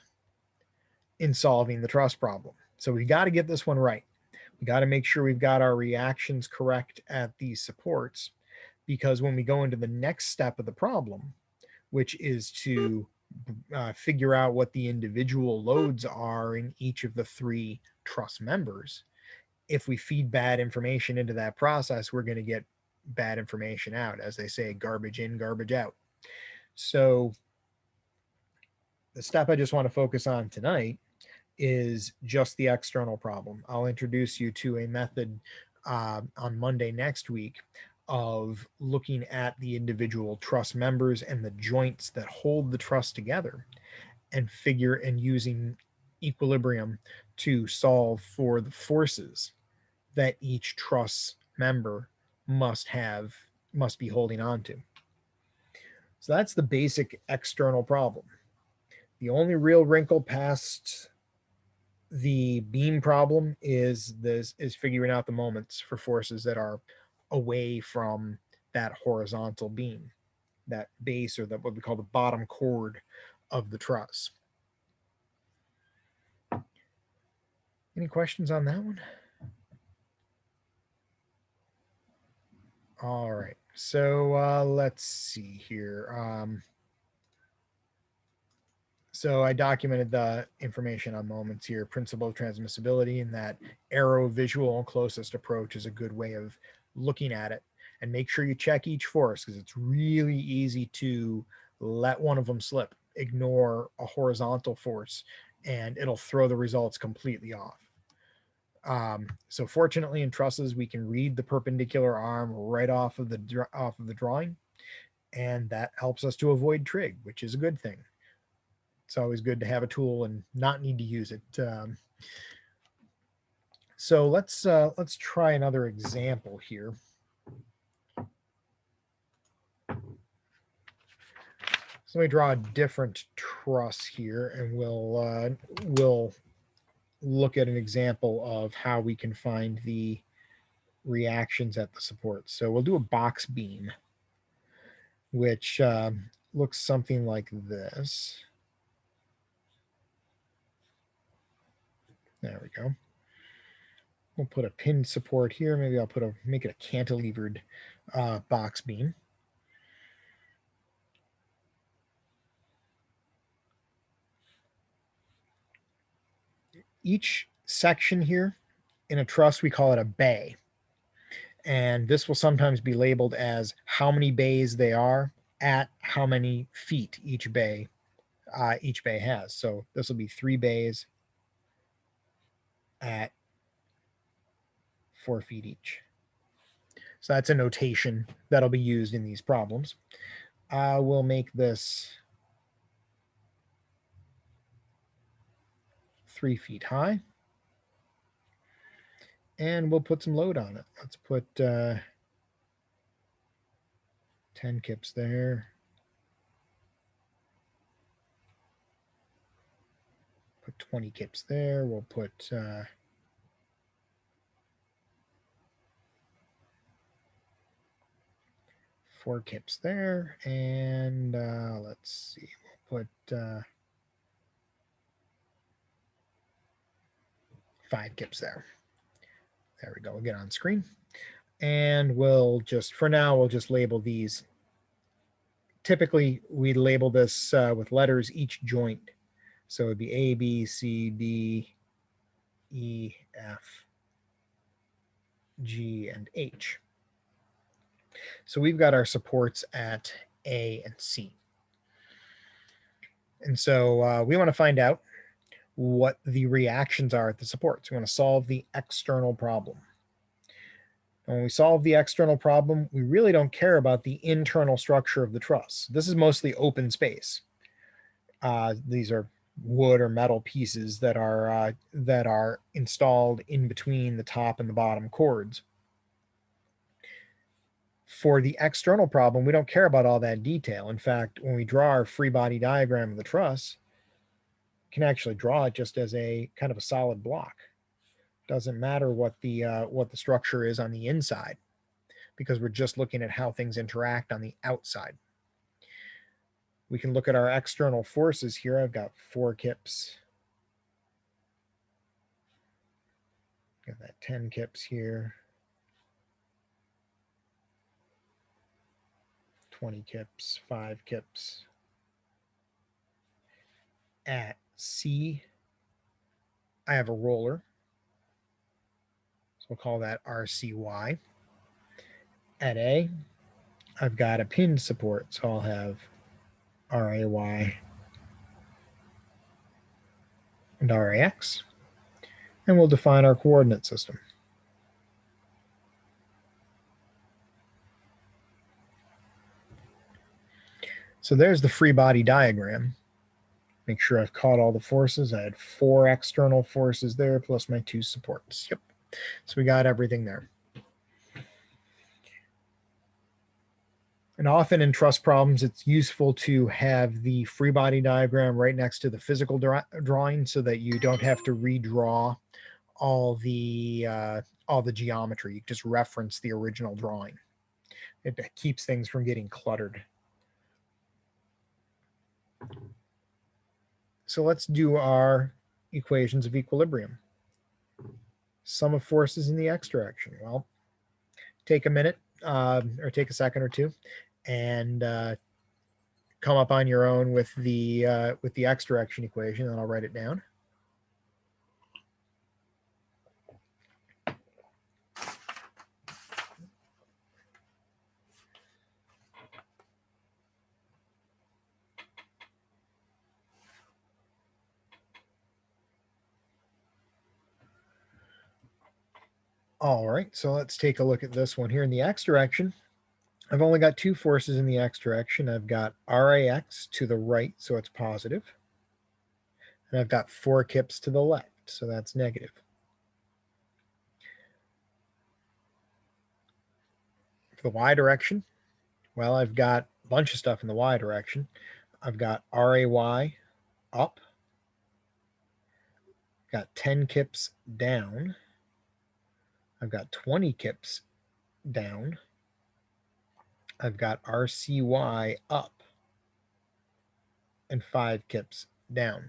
in solving the truss problem. So we got to get this one right. We got to make sure we've got our reactions correct at these supports, because when we go into the next step of the problem, which is to figure out what the individual loads are in each of the 3 truss members, if we feed bad information into that process, we're going to get bad information out. As they say, garbage in, garbage out. So the step I just want to focus on tonight is just the external problem. I'll introduce you to a method on Monday next week of looking at the individual truss members and the joints that hold the truss together and using equilibrium to solve for the forces that each truss member must be holding on to. So that's the basic external problem. The only real wrinkle past the beam problem is figuring out the moments for forces that are away from that horizontal beam, that base, or what we call the bottom chord of the truss. Any questions on that one? All right, so let's see here. So I documented the information on moments here, principle of transmissibility, and that arrow visual closest approach is a good way of looking at it. And make sure you check each force because it's really easy to let one of them slip, ignore a horizontal force, and it'll throw the results completely off. So fortunately in trusses, we can read the perpendicular arm right off of the drawing, and that helps us to avoid trig, which is a good thing. It's always good to have a tool and not need to use it. So let's try another example here. So let me draw a different truss here, and we'll look at an example of how we can find the reactions at the supports. So we'll do a box beam, which looks something like this. There we go. We'll put a pin support here. Maybe I'll make it a cantilevered box beam. Each section here in a truss, we call it a bay. And this will sometimes be labeled as how many bays they are at how many feet each bay has. So this will be 3 bays at 4 feet each. So that's a notation that'll be used in these problems. We'll make this 3 feet high. And we'll put some load on it. Let's put 10 kips there. Put 20 kips there. We'll put 4 kips there. And let's see, we'll put 5 kips there. There we go. We'll get on screen. And we'll just, for now, we'll just label these. Typically, we label this with letters each joint. So it'd be A, B, C, D, E, F, G, and H. So we've got our supports at A and C. And so we want to find out what the reactions are at the supports. We want to solve the external problem. And when we solve the external problem, we really don't care about the internal structure of the truss. This is mostly open space. These are wood or metal pieces that are installed in between the top and the bottom chords. For the external problem, we don't care about all that detail. In fact, when we draw our free body diagram of the truss, we can actually draw it just as a kind of a solid block. Doesn't matter what the structure is on the inside, because we're just looking at how things interact on the outside. We can look at our external forces here. I've got 4 kips. Got that 10 kips here. 20 kips, 5 kips. At C, I have a roller. So we'll call that RCY. At A, I've got a pin support. So I'll have RAY and RAX. And we'll define our coordinate system. So there's the free body diagram. Make sure I've caught all the forces. I had 4 external forces there plus my 2 supports. Yep. So we got everything there. And often in truss problems, it's useful to have the free body diagram right next to the physical drawing so that you don't have to redraw all the geometry. You just reference the original drawing. It keeps things from getting cluttered. So let's do our equations of equilibrium. Sum of forces in the x direction. Well, take a minute, or take a second or two, and come up on your own with the x direction equation, and I'll write it down. All right, so let's take a look at this one here. In the x direction, I've only got two forces in the x direction. I've got RAX to the right, so it's positive, and I've got 4 kips to the left, so that's negative. For the y direction, well, I've got a bunch of stuff in the y direction. I've got RAY up, got 10 kips down, I've got 20 kips down, I've got RCY up, and 5 kips down.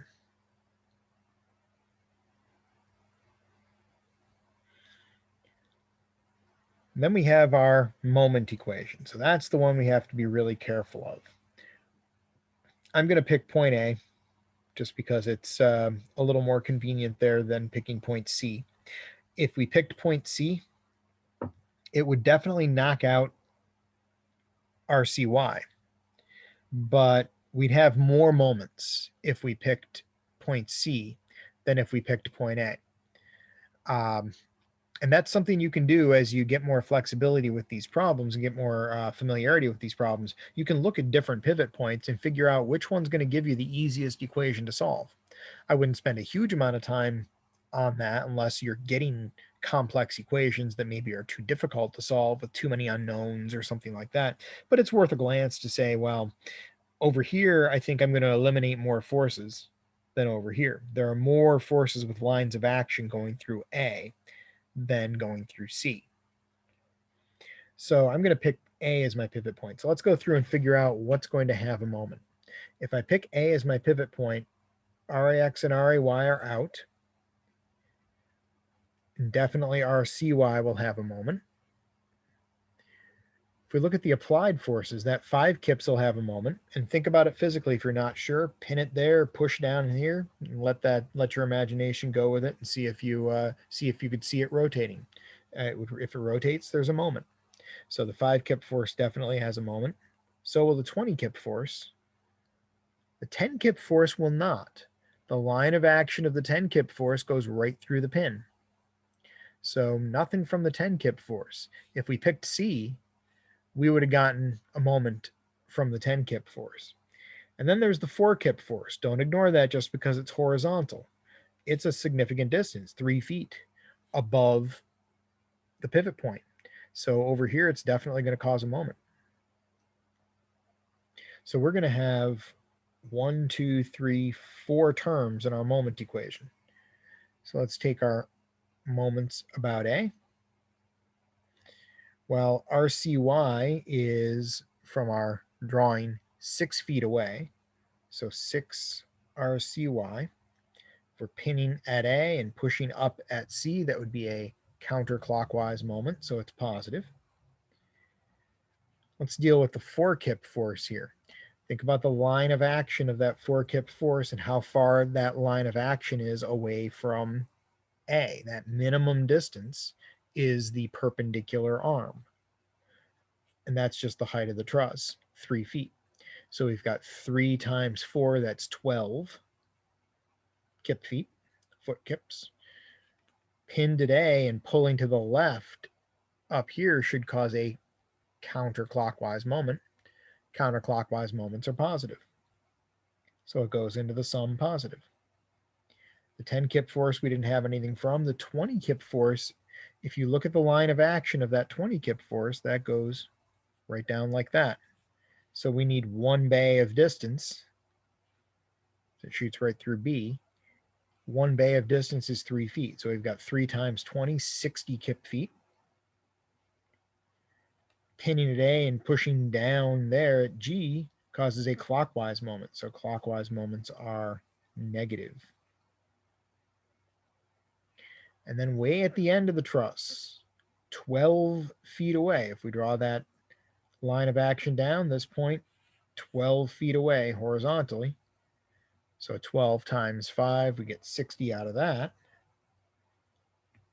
And then we have our moment equation. So that's the one we have to be really careful of. I'm going to pick point A just because it's a little more convenient there than picking point C. If we picked point C, it would definitely knock out RCY, but we'd have more moments if we picked point C than if we picked point A. And that's something you can do as you get more flexibility with these problems and get more familiarity with these problems. You can look at different pivot points and figure out which one's going to give you the easiest equation to solve. I wouldn't spend a huge amount of time on that unless you're getting complex equations that maybe are too difficult to solve with too many unknowns or something like that. But it's worth a glance to say, well, over here, I think I'm going to eliminate more forces than over here. There are more forces with lines of action going through A than going through C. So I'm going to pick A as my pivot point. So let's go through and figure out what's going to have a moment. If I pick A as my pivot point, RAX and RAY are out. And definitely RCY will have a moment. If we look at the applied forces, that 5 kips will have a moment. And think about it physically. If you're not sure, pin it there, push down here, and let your imagination go with it, and see if you could see it rotating. If it rotates, there's a moment. So the 5 kip force definitely has a moment. So will the 20 kip force. The 10 kip force will not. The line of action of the 10 kip force goes right through the pin. So nothing from the 10 kip force. If we picked C, we would have gotten a moment from the 10 kip force. And then there's the 4 kip force. Don't ignore that just because it's horizontal. It's a significant distance, 3 feet above the pivot point. So over here, it's definitely going to cause a moment. So we're going to have 1, 2, 3, 4 terms in our moment equation. So let's take our moments about A. Well, RCY is, from our drawing, 6 feet away. So 6 RCY. For pinning at A and pushing up at C, that would be a counterclockwise moment, so it's positive. Let's deal with the 4 kip force here. Think about the line of action of that 4 kip force and how far that line of action is away from A. That minimum distance is the perpendicular arm. And that's just the height of the truss, 3 feet. So we've got 3 times 4, that's 12 kip feet, foot kips. Pinned at A and pulling to the left up here should cause a counterclockwise moment. Counterclockwise moments are positive. So it goes into the sum positive. The 10 kip force we didn't have anything from. The 20 kip force, if you look at the line of action of that 20 kip force, that goes right down like that. So we need 1 bay of distance. It shoots right through B. 1 bay of distance is 3 feet. So we've got 3 times 20, 60 kip feet. Pinning at A and pushing down there at G causes a clockwise moment. So clockwise moments are negative. And then way at the end of the truss, 12 feet away. If we draw that line of action down, this point 12 feet away horizontally. So 12 times 5, we get 60 out of that.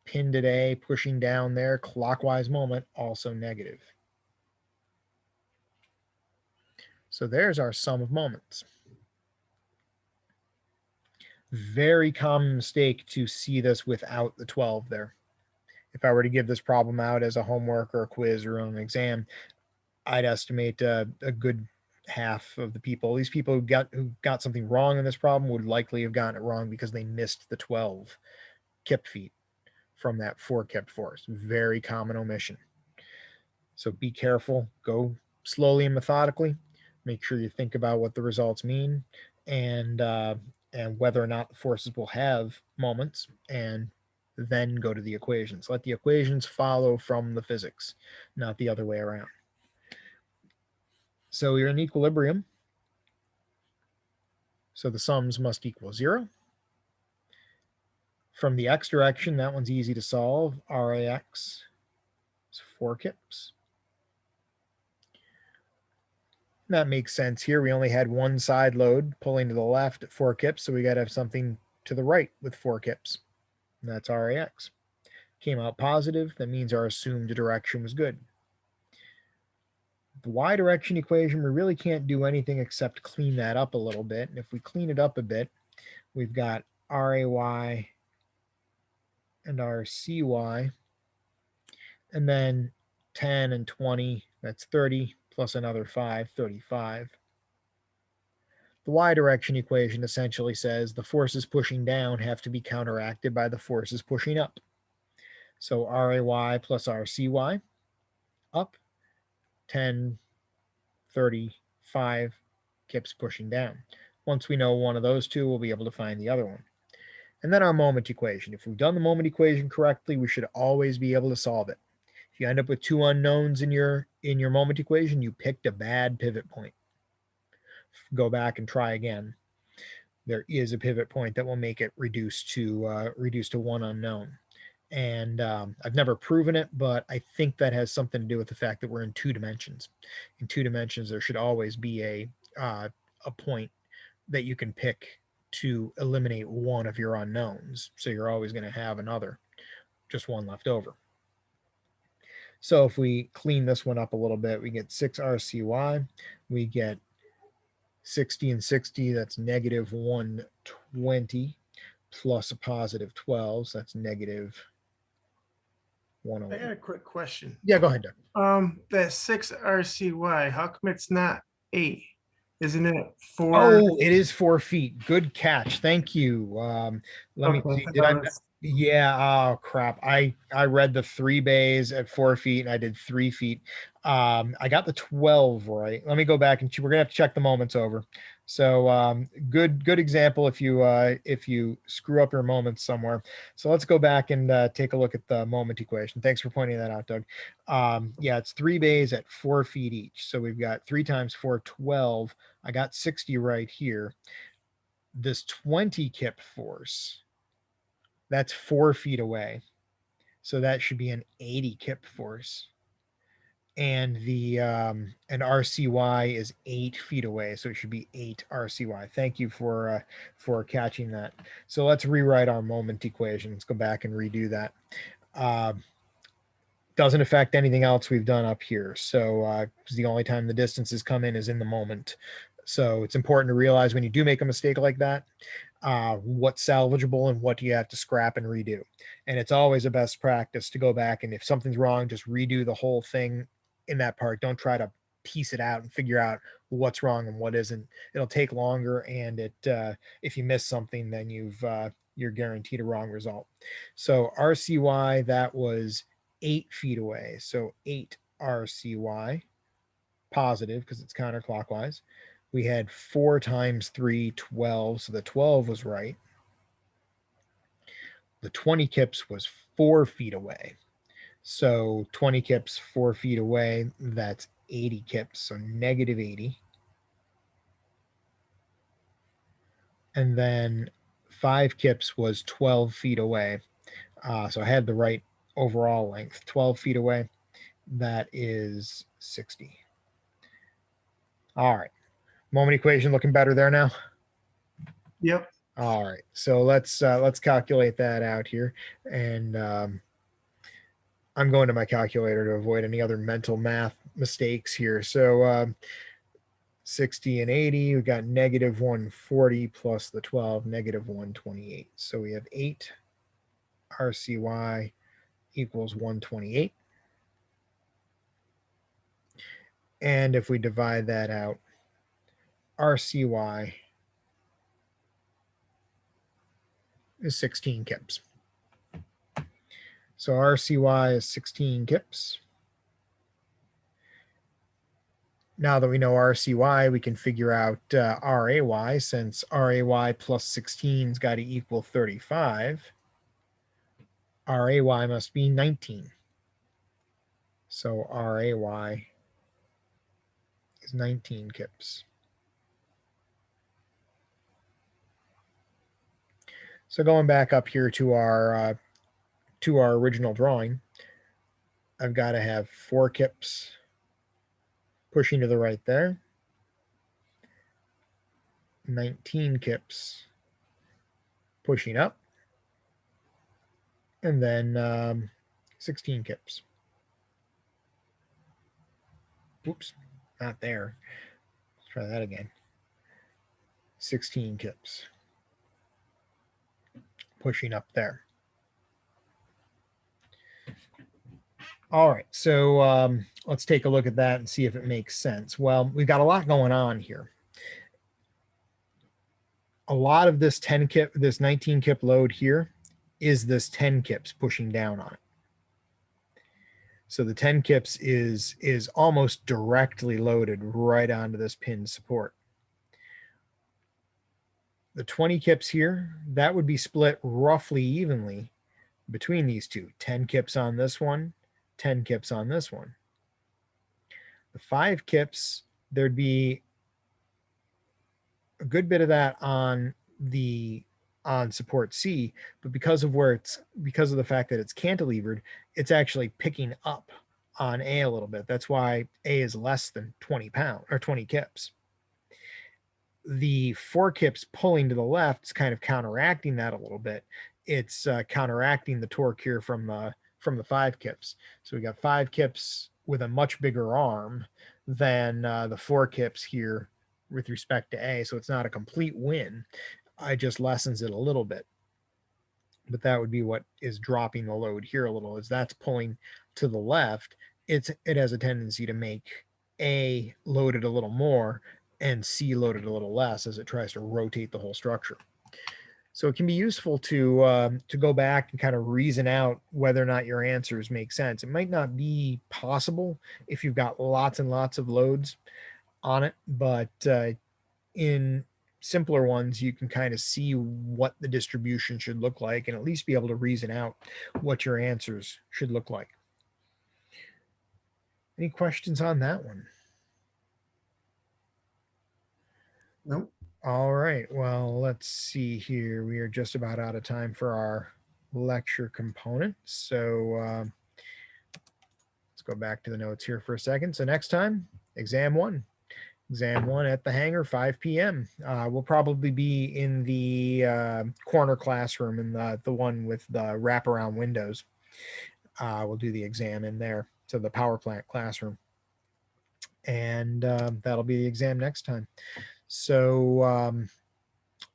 Pinned at A, pushing down there, clockwise moment, also negative. So there's our sum of moments. Very common mistake to see this without the 12 there. If I were to give this problem out as a homework or a quiz or an exam, I'd estimate a good half of the people, these people who got something wrong in this problem, would likely have gotten it wrong because they missed the 12 kip feet from that 4 kip force. Very common omission. So be careful. Go slowly and methodically. Make sure you think about what the results mean, and whether or not the forces will have moments, and then go to the equations. Let the equations follow from the physics, not the other way around. So you're in equilibrium. So the sums must equal 0. From the x direction, that one's easy to solve. RAX is 4 kips. That makes sense here. We only had one side load pulling to the left at 4 kips, so we got to have something to the right with 4 kips. And that's RAX. Came out positive. That means our assumed direction was good. The y direction equation, we really can't do anything except clean that up a little bit. And if we clean it up a bit, we've got RAY and RCY, and then 10 and 20, that's 30, plus another 5, 35. The y direction equation essentially says the forces pushing down have to be counteracted by the forces pushing up. So RAY plus RCY, up, 10, 35 kips pushing down. Once we know one of those two, we'll be able to find the other one. And then our moment equation. If we've done the moment equation correctly, we should always be able to solve it. If you end up with two unknowns in your moment equation, you picked a bad pivot point. Go back and try again. There is a pivot point that will make it reduce to one unknown. And I've never proven it, but I think that has something to do with the fact that we're in 2 dimensions. In 2 dimensions, there should always be a point that you can pick to eliminate one of your unknowns. So you're always going to have another, just one left over. So if we clean this one up a little bit, we get 6 RCY, we get 60 and 60, that's negative 120, plus a positive 12, so that's negative I 108. got a quick question. Yeah, go ahead, Doug. That 6 RCY, how come it's not 8? Isn't it 4? Oh, it is 4 feet. Good catch. Thank you. Let me Okay, see. Did I? Yeah. Oh crap. I read the 3 bays at 4 feet, and I did 3 feet. I got the 12 right. Let me go back and we're gonna have to check the moments over. So good example if you screw up your moments somewhere. So let's go back and take a look at the moment equation. Thanks for pointing that out, Doug. Yeah, it's 3 bays at 4 feet each. So we've got 3 times 4, 12. I got 60 right here. This 20 kip force, that's 4 feet away. So that should be an 80 kip force. And the and RCY is 8 feet away, so it should be 8 RCY. Thank you for catching that. So let's rewrite our moment equation. Let's go back and redo that. Doesn't affect anything else we've done up here. So the only time the distances come in is in the moment. So it's important to realize when you do make a mistake like that, what's salvageable and what do you have to scrap and redo. And it's always a best practice to go back, and if something's wrong, just redo the whole thing in that part. Don't try to piece it out and figure out what's wrong and what isn't. It'll take longer, and if you miss something, then you're guaranteed a wrong result. So RCY, that was 8 feet away. So 8 RCY, positive because it's counterclockwise. We had 4 times 3, 12. So the 12 was right. The 20 kips was 4 feet away. So 20 kips 4 feet away, that's 80 kips. So negative 80. And then 5 kips was 12 feet away. So I had the right overall length, 12 feet away. That is 60. All right. Moment equation looking better there now. Yep. All right. So let's calculate that out here, and I'm going to my calculator to avoid any other mental math mistakes here. So 60 and 80, we got negative 140 plus the 12, negative 128. So we have 8 RCY equals 128. And if we divide that out, RCY is 16 kips. So RCY is 16 kips. Now that we know RCY, we can figure out RAY, since RAY plus 16's got to equal 35. RAY must be 19. So RAY is 19 kips. So going back up here to our original drawing, I've got to have 4 kips pushing to the right there, 19 kips pushing up, and then 16 kips. Oops, not there. Let's try that again. 16 kips pushing up there. All right, so let's take a look at that and see if it makes sense. Well, we've got a lot going on here. A lot of this 10 kip, this 19 kip load here is this 10 kips pushing down on it. So the 10 kips is almost directly loaded right onto this pin support. The 20 kips here, that would be split roughly evenly between these two. 10 kips on this one, 10 kips on this one. The 5 kips, there'd be a good bit of that on support C, but because of the fact that it's cantilevered, it's actually picking up on A a little bit. That's why A is less than 20 pounds or 20 kips. The 4 kips pulling to the left is kind of counteracting that a little bit. It's counteracting the torque here from the 5 kips. So we got 5 kips with a much bigger arm than the 4 kips here with respect to A. So it's not a complete win. I just lessens it a little bit. But that would be what is dropping the load here a little, is that's pulling to the left. It has a tendency to make A loaded a little more and C loaded a little less as it tries to rotate the whole structure. So it can be useful to go back and kind of reason out whether or not your answers make sense. It might not be possible if you've got lots and lots of loads on it, but in simpler ones, you can kind of see what the distribution should look like and at least be able to reason out what your answers should look like. Any questions on that one? Nope. All right. Well, let's see here. We are just about out of time for our lecture component. So let's go back to the notes here for a second. So next time, exam 1. Exam 1 at the hangar, 5 p.m. We'll probably be in the corner classroom, in the one with the wraparound windows. We'll do the exam in there, so the power plant classroom. And that'll be the exam next time. So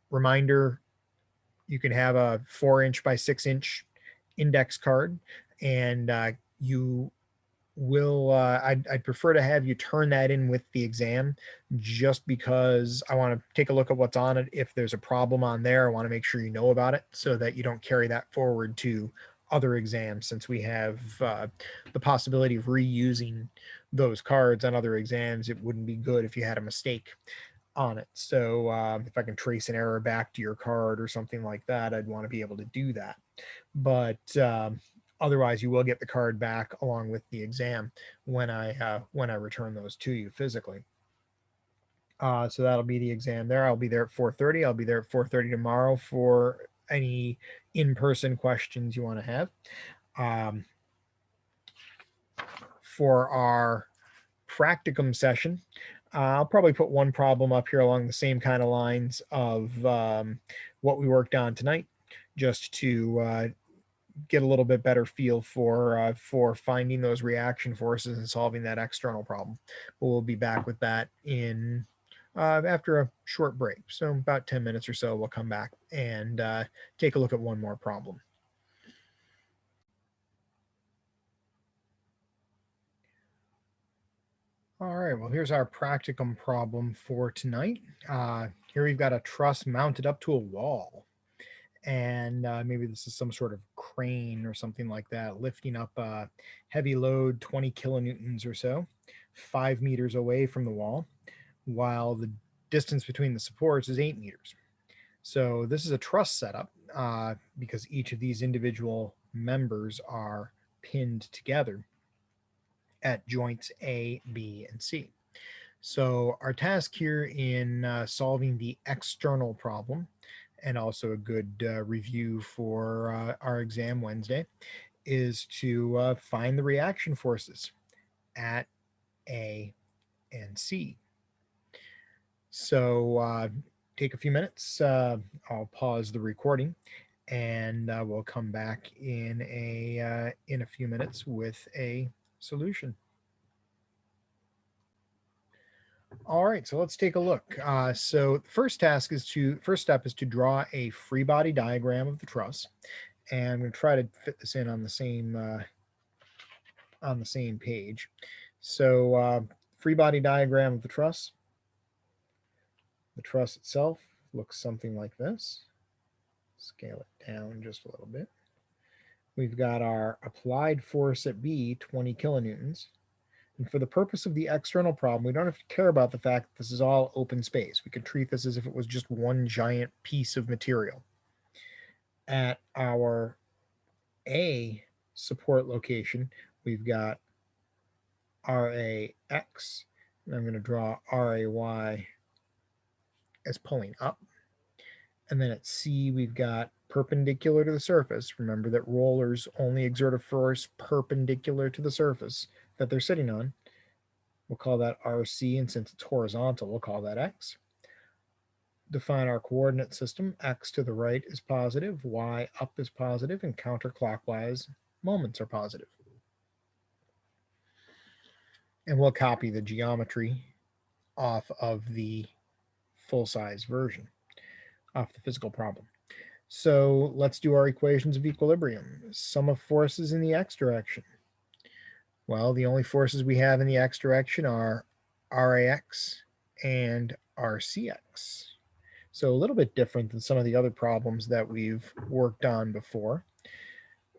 reminder, you can have a 4-inch by 6-inch index card, and you will I'd prefer to have you turn that in with the exam, just because I want to take a look at what's on it. If there's a problem on there, I want to make sure you know about it so that you don't carry that forward to other exams, since we have the possibility of reusing those cards on other exams. It wouldn't be good if you had a mistake on it. So if I can trace an error back to your card or something like that, I'd want to be able to do that. But otherwise, you will get the card back along with the exam when I return those to you physically. So that'll be the exam there. I'll be there at 4:30. I'll be there at 4:30 tomorrow for any in-person questions you want to have. for our practicum session. I'll probably put one problem up here along the same kind of lines of what we worked on tonight, just to get a little bit better feel for finding those reaction forces and solving that external problem. But we'll be back with that in after a short break. So about 10 minutes or so, we'll come back and take a look at one more problem. All right, well, here's our practicum problem for tonight. Here we've got a truss mounted up to a wall. And maybe this is some sort of crane or something like that, lifting up a heavy load, 20 kilonewtons or so, 5 meters away from the wall, while the distance between the supports is 8 meters. So this is a truss setup because each of these individual members are pinned together at joints A, B, and C. So our task here in solving the external problem, and also a good review for our exam Wednesday, is to find the reaction forces at A and C. So take a few minutes. I'll pause the recording, and we'll come back in a few minutes with a solution. All right, so let's take a look. So the first step is to draw a free body diagram of the truss, and I'm going to try to fit this in on the same page. So free body diagram of the truss. The truss itself looks something like this. Scale it down just a little bit. We've got our applied force at B, 20 kilonewtons. And for the purpose of the external problem, we don't have to care about the fact that this is all open space. We could treat this as if it was just one giant piece of material. At our A support location, we've got RAX, and I'm going to draw RAY as pulling up. And then at C, we've got perpendicular to the surface. Remember that rollers only exert a force perpendicular to the surface that they're sitting on. We'll call that RC, and since it's horizontal, we'll call that X. Define our coordinate system. X to the right is positive, Y up is positive, and counterclockwise moments are positive. And we'll copy the geometry off of the full-size version, off the physical problem. So let's do our equations of equilibrium. Sum of forces in the X direction. Well, the only forces we have in the X direction are RAX and RCX. So a little bit different than some of the other problems that we've worked on before.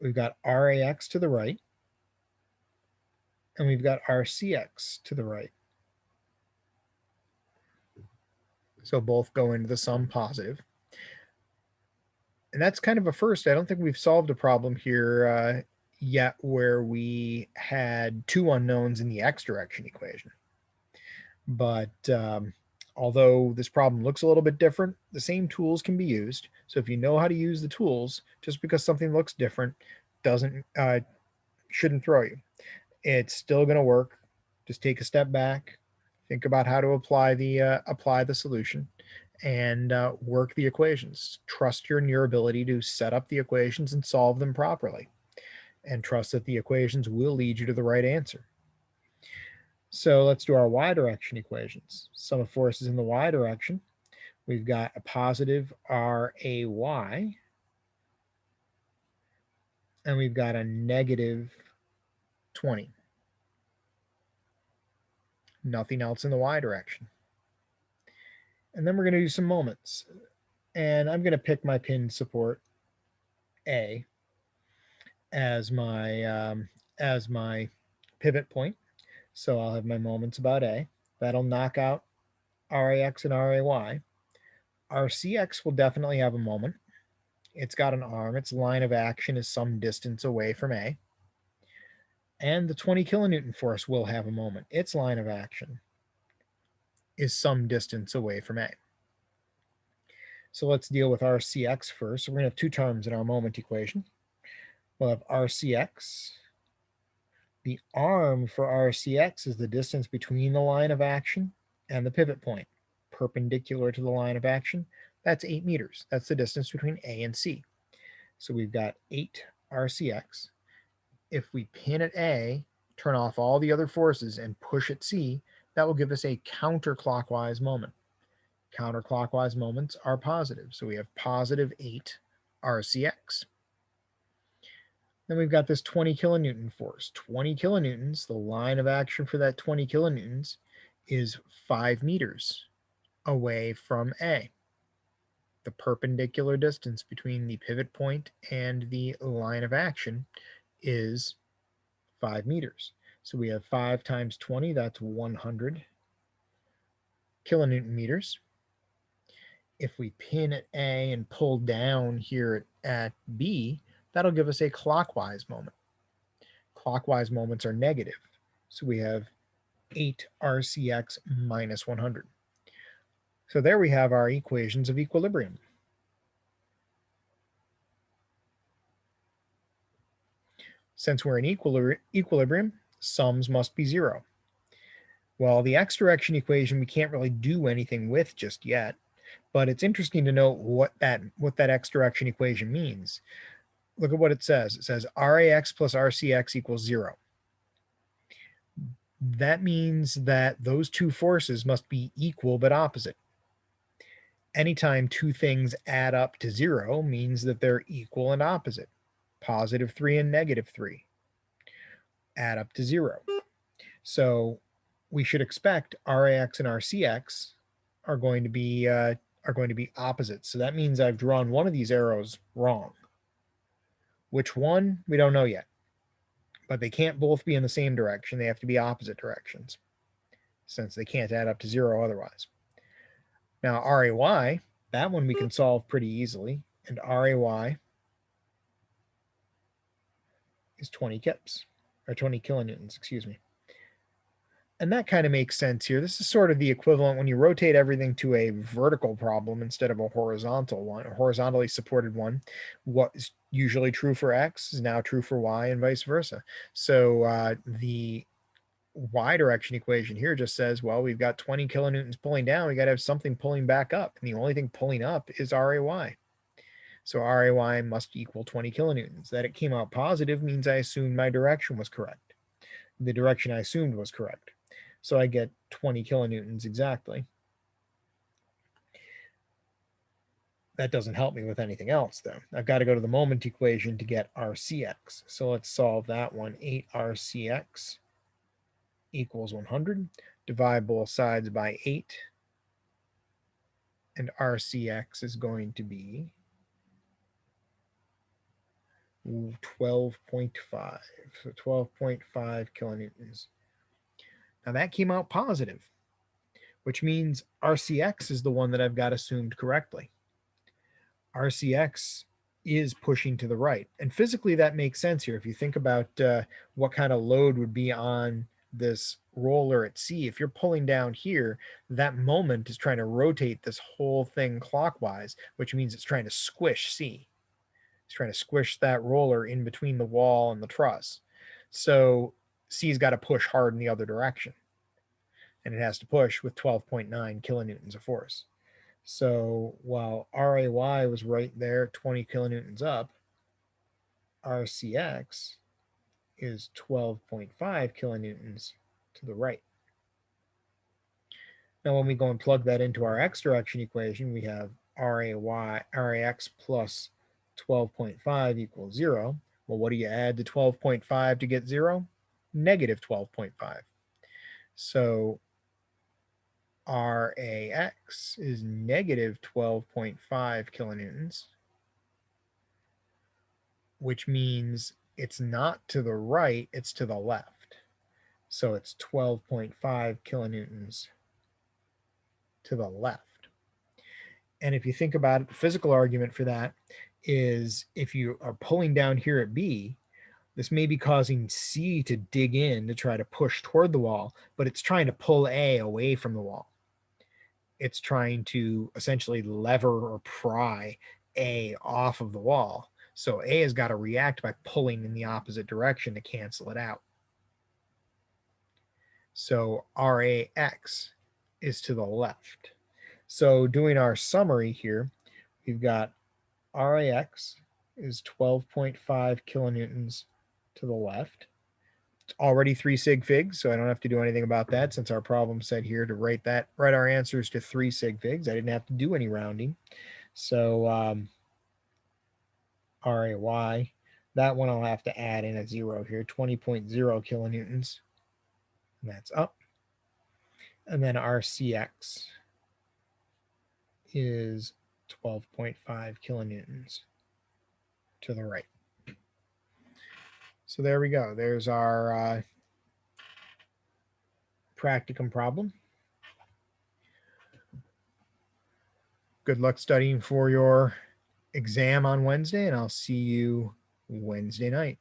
We've got RAX to the right, and we've got RCX to the right. So both go into the sum positive. And that's kind of a first. I don't think we've solved a problem here yet where we had two unknowns in the X direction equation. But although this problem looks a little bit different, the same tools can be used. So if you know how to use the tools, just because something looks different shouldn't throw you. It's still going to work. Just take a step back, think about how to apply the solution, and work the equations. Trust in your ability to set up the equations and solve them properly, and trust that the equations will lead you to the right answer. So let's do our y direction equations. Sum of forces in the y direction. We've got a positive RAY, and we've got a negative 20. Nothing else in the y direction. And then we're going to do some moments. And I'm going to pick my pin support A as my pivot point. So I'll have my moments about A. That'll knock out RAX and RAY. RCX will definitely have a moment. It's got an arm. Its line of action is some distance away from A. And the 20 kilonewton force will have a moment. Its line of action is some distance away from A. So let's deal with RCX first. So we're going to have two terms in our moment equation. We'll have RCX The arm for RCX is the distance between the line of action and the pivot point, perpendicular to the line of action. That's 8 meters. That's the distance between A and C. So we've got 8 RCX. If we pin at A, turn off all the other forces, and push at C, that will give us a counterclockwise moment. Counterclockwise moments are positive. So we have positive 8 RCX. Then we've got this 20 kilonewton force. 20 kilonewtons, the line of action for that 20 kilonewtons is 5 meters away from A. The perpendicular distance between the pivot point and the line of action is 5 meters. So we have 5 times 20, that's 100 kilonewton meters. If we pin at A and pull down here at B, that'll give us a clockwise moment. Clockwise moments are negative. So we have 8 RCX minus 100. So there we have our equations of equilibrium. Since we're in equilibrium, sums must be 0. Well, the x direction equation we can't really do anything with just yet, but it's interesting to note what that x direction equation means. Look at what it says. It says RAX plus RCX equals 0. That means that those two forces must be equal but opposite. Anytime two things add up to 0 means that they're equal and opposite. Positive 3 and negative 3 add up to 0. So we should expect RAX and RCX are going to be opposites. So that means I've drawn one of these arrows wrong. Which one? We don't know yet. But they can't both be in the same direction. They have to be opposite directions, since they can't add up to 0 otherwise. Now, RAY, that one we can solve pretty easily. And RAY is 20 kips, or 20 kilonewtons, excuse me. And that kind of makes sense here. This is sort of the equivalent when you rotate everything to a vertical problem instead of a horizontal one, a horizontally supported one. What is usually true for X is now true for Y and vice versa. So the Y direction equation here just says, well, we've got 20 kilonewtons pulling down. We got to have something pulling back up. And the only thing pulling up is RAY. So RAY must equal 20 kilonewtons. That it came out positive means I assumed my direction was correct. The direction I assumed was correct. So I get 20 kilonewtons exactly. That doesn't help me with anything else, though. I've got to go to the moment equation to get RCX. So let's solve that one. 8 RCX equals 100. Divide both sides by 8. And RCX is going to be 12.5. So 12.5 kilonewtons. Now that came out positive, which means RCX is the one that I've got assumed correctly. RCX is pushing to the right. And physically that makes sense here. If you think about what kind of load would be on this roller at C, if you're pulling down here, that moment is trying to rotate this whole thing clockwise, which means it's trying to squish C. It's trying to squish that roller in between the wall and the truss. So C's got to push hard in the other direction. And it has to push with 12.9 kilonewtons of force. So while RAY was right there, 20 kilonewtons up, RCX is 12.5 kilonewtons to the right. Now, when we go and plug that into our x direction equation, we have RAX plus 12.5 equals 0. Well, what do you add to 12.5 to get 0? Negative 12.5. So RAX is negative 12.5 kilonewtons, which means it's not to the right, it's to the left. So it's 12.5 kilonewtons to the left. And if you think about it, the physical argument for that is if you are pulling down here at B, this may be causing C to dig in to try to push toward the wall, but it's trying to pull A away from the wall. It's trying to essentially lever or pry A off of the wall. So A has got to react by pulling in the opposite direction to cancel it out. So RAX is to the left. So doing our summary here, we've got RAX is 12.5 kilonewtons to the left. It's already 3 sig figs, so I don't have to do anything about that since our problem said here to write our answers to 3 sig figs. I didn't have to do any rounding. So RAY, that one I'll have to add in a 0 here, 20.0 kilonewtons. And that's up. And then RCX is 12.5 kilonewtons to the right. So there we go. There's our practicum problem. Good luck studying for your exam on Wednesday, and I'll see you Wednesday night.